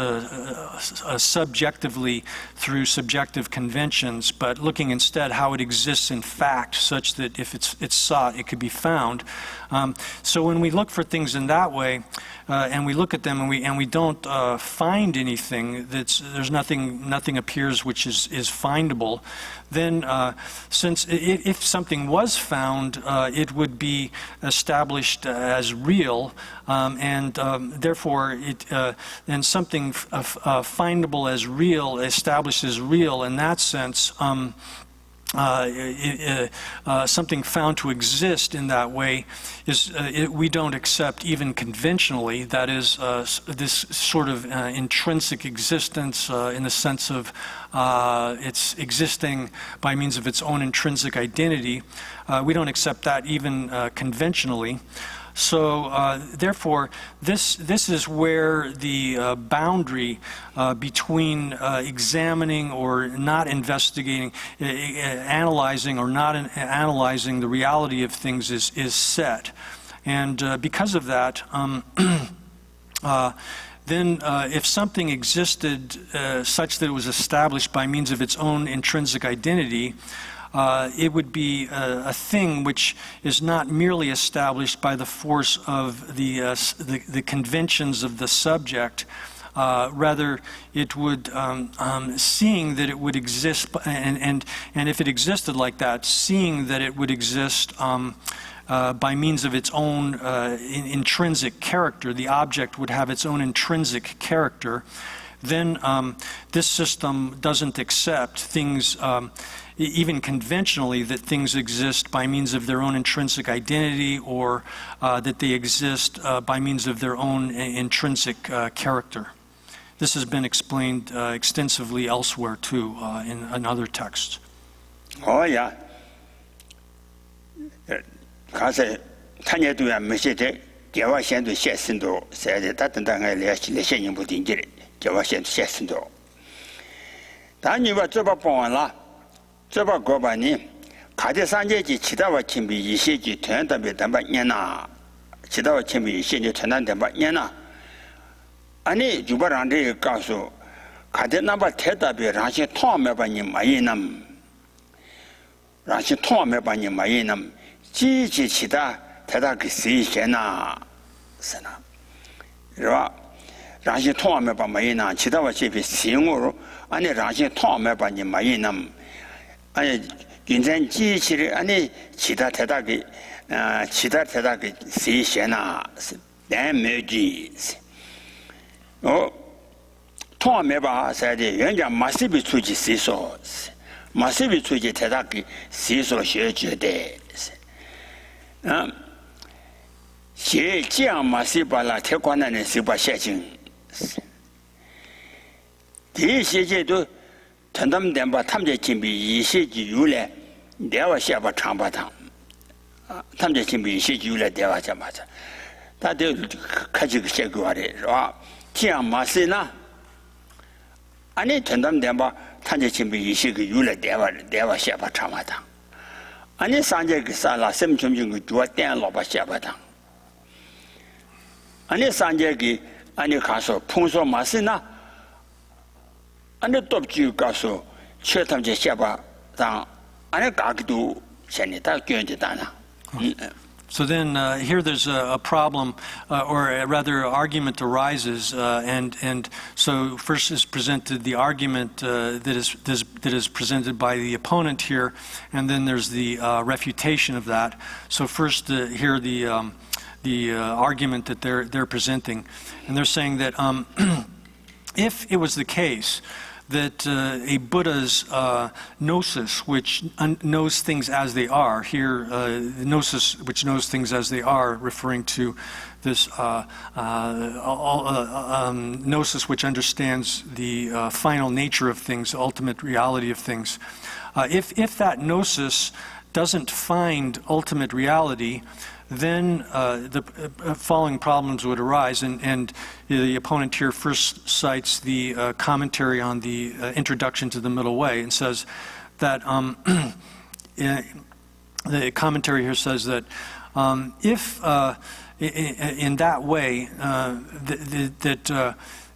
B: subjectively through subjective conventions, but looking instead how it exists in fact, such that if it's sought, it could be found. So when we look for things in that way, and we look at them and we don't find anything, there's nothing appears which is findable, then since if something was found, it would be established as real, and therefore and something findable as real, established as real in that sense. Something found to exist in that way we don't accept even conventionally. That is this sort of intrinsic existence in the sense of it's existing by means of its own intrinsic identity. We don't accept that even conventionally. So therefore, this is where the boundary between examining or not investigating, analyzing or not analyzing the reality of things is set. And because of that, then if something existed such that it was established by means of its own intrinsic identity, it would be a thing which is not merely established by the force of the conventions of the subject. Rather, it would, seeing that it would exist, and if it existed like that, seeing that it would exist by means of its own intrinsic character, the object would have its own intrinsic character, then this system doesn't accept things, even conventionally, that things exist by means of their own intrinsic identity, or that they exist by means of their own intrinsic character. This has been explained extensively elsewhere too, in other texts.
A: Oh yeah. 가서 탄예도야 메시지 개화신도 셰신도 세대 다든당에 레신인부 딘지리 개화신도 셰신도 단위와 저바 봉안라 저바 고바니 가대산제지 지다와 침비 이시지 된다베 담바 년나 지다와 침비 이시지 전난담바 년나 아니 주바란데 가서 가대나바 대답에 라시 통함해바니 마이남 라시 통함해바니 마이남 지지치다 대답이 시시나 쓰나 이와 라시 통함해바 마이나 지다와 집이 시용으로 아니 라시 통함해바니 마이남 아니 인생 지지를 아니 지다 대답이 지다 대답이 시시나 내매지 통함해봐 사야지 연장 마시비 수지 시소 마시비 수지 대답이 시소学觉돼写这样嘛是把那铁观音是把写进，第一些节都，他们把他们的金币一些就有了，另外写把长把汤，他们的金币一些就有了，另外讲嘛子，他都开这个写过的是吧？这样嘛是呢，俺那他们把他们的金币一些个有了，另外写把长把汤。아니 산제기 살라 셈좀좀 주었대 로바 샤바당 아니 산제기 아니 가서 풍소 마시나 아니 톱지 가서 최탐제 샤바당 아니 가기도 전에다 견제다나
B: So then here there's a problem, or rather argument arises, and so first is presented the argument that is presented by the opponent here, and then there's the refutation of that. So first here the argument that they're presenting, and they're saying that if it was the case that a Buddha's gnosis, which knows things as they are, here the gnosis which knows things as they are, referring to this gnosis which understands the final nature of things, the ultimate reality of things. If that gnosis doesn't find ultimate reality, then the following problems would arise, and the opponent here first cites the commentary on the introduction to the Middle Way, and says that the commentary here says that if in that way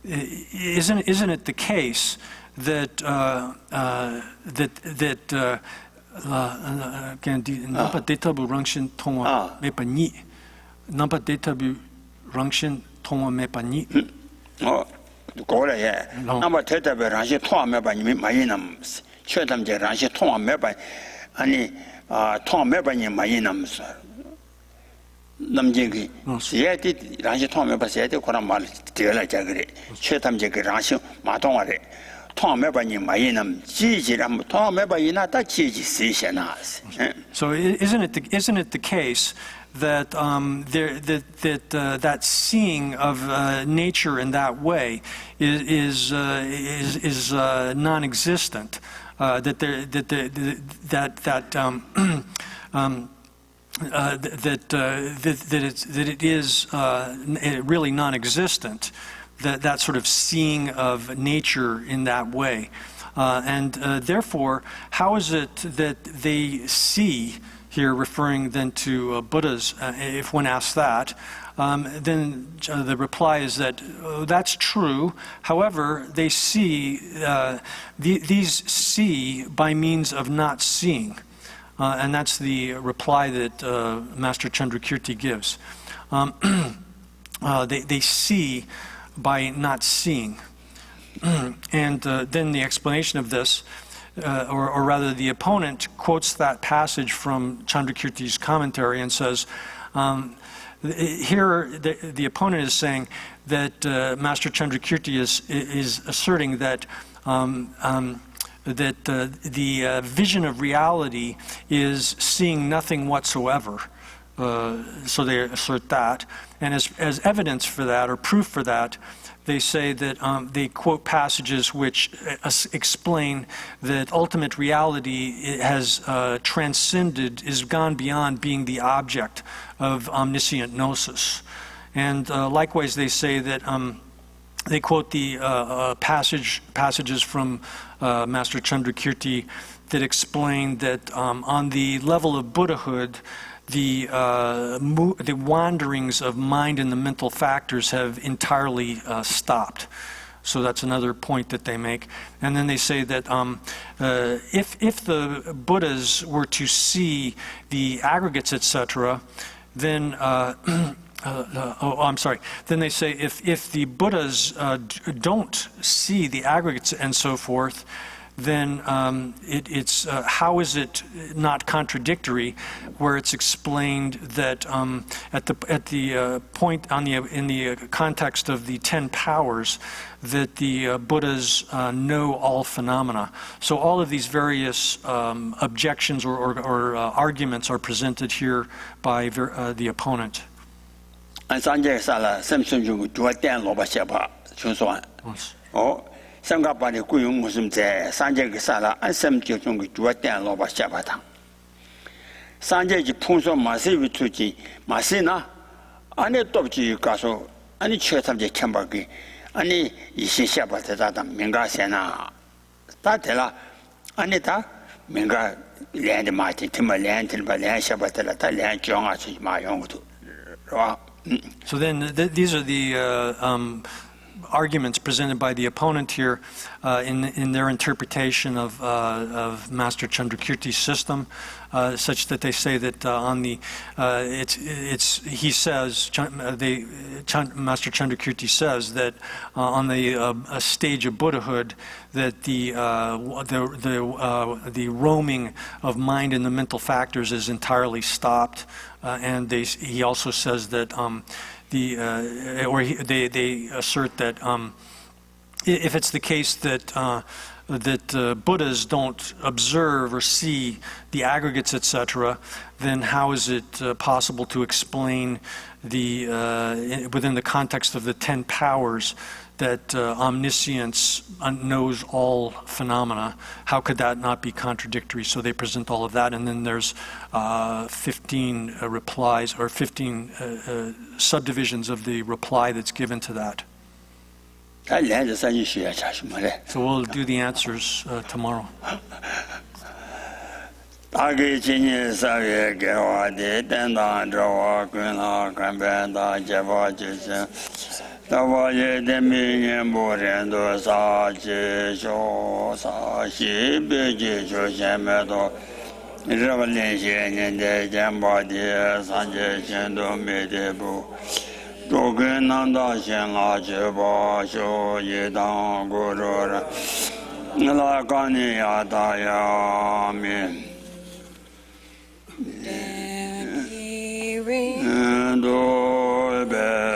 B: isn't it the case that number data bu rangshin tongwa mepa ni number data bu rangshin tongwa mepa ni
A: 고래 예 number data bu rangshin tongwa mepa ni 마이남 최담제 rangshin tongwa mepa 아니 tongwa mepa ni 마이남 남제기 예디 rangshin tongwa mepa 예디 그런 말 되라 자그래 최담제 그 rangshin 마동아래 So isn't it the case that that seeing of nature in that way is non-existent?
B: it is really non-existent, that sort of seeing of nature in that way. And therefore, how is it that they see, here referring then to Buddhas, if one asks that, then the reply is that that's true. However, they see, these see by means of not seeing. And that's the reply that Master Chandrakirti gives. They see by not seeing. And then the explanation of this, or rather the opponent quotes that passage from Chandrakirti's commentary and says, here the opponent is saying that Master Chandrakirti is asserting that the vision of reality is seeing nothing whatsoever. So they assert that. And as evidence for that, or proof for that, they say that they quote passages which explain that ultimate reality has transcended, is gone beyond being the object of omniscient gnosis. And likewise, they say that they quote the passages from Master Chandrakirti that explain that on the level of Buddhahood, the wanderings of mind and the mental factors have entirely stopped. So that's another point that they make. And then they say that if the Buddhas were to see the aggregates, etc., then Then they say if the Buddhas don't see the aggregates and so forth, then it's how is it not contradictory, where it's explained that at the point in the context of the 10 powers, that the Buddhas know all phenomena. So all of these various objections or arguments are presented here by the opponent.
A: Tsongkhapa ni kuyung musum tse sanje ki sala ansem ki chung ki juwa ten loba shaba tang. Sanje ki pungso masi vitu ki masi na ane top ji kaso ane che tam je kemba ki ane ishi shaba te ta tang minga se na ta te la ane ta minga lian de ma ti tima lian til ba lian shaba te la ta lian jiong a chi ma yong tu.
B: So then these are the arguments presented by the opponent here in their interpretation of Master Chandrakirti's system, such that they say that on the he says Master Chandrakirti says that on the stage of Buddhahood that the roaming of mind and the mental factors is entirely stopped, and he also says that they assert that if it's the case that Buddhas don't observe or see the aggregates, etc., then how is it possible to explain within the context of the 10 powers that omniscience knows all phenomena? How could that not be contradictory? So they present all of that, and then there's 15 replies, or 15 subdivisions of the reply that's given to that. So we'll do the answers tomorrow.
A: Tavaye demi borendo sa je jo sa shi be je jo shemedo ravalen shen de jamba de san je chen do me de bu dogen nanda shen la je ba sho ye dang go ro la ka ni ya da ya mi do be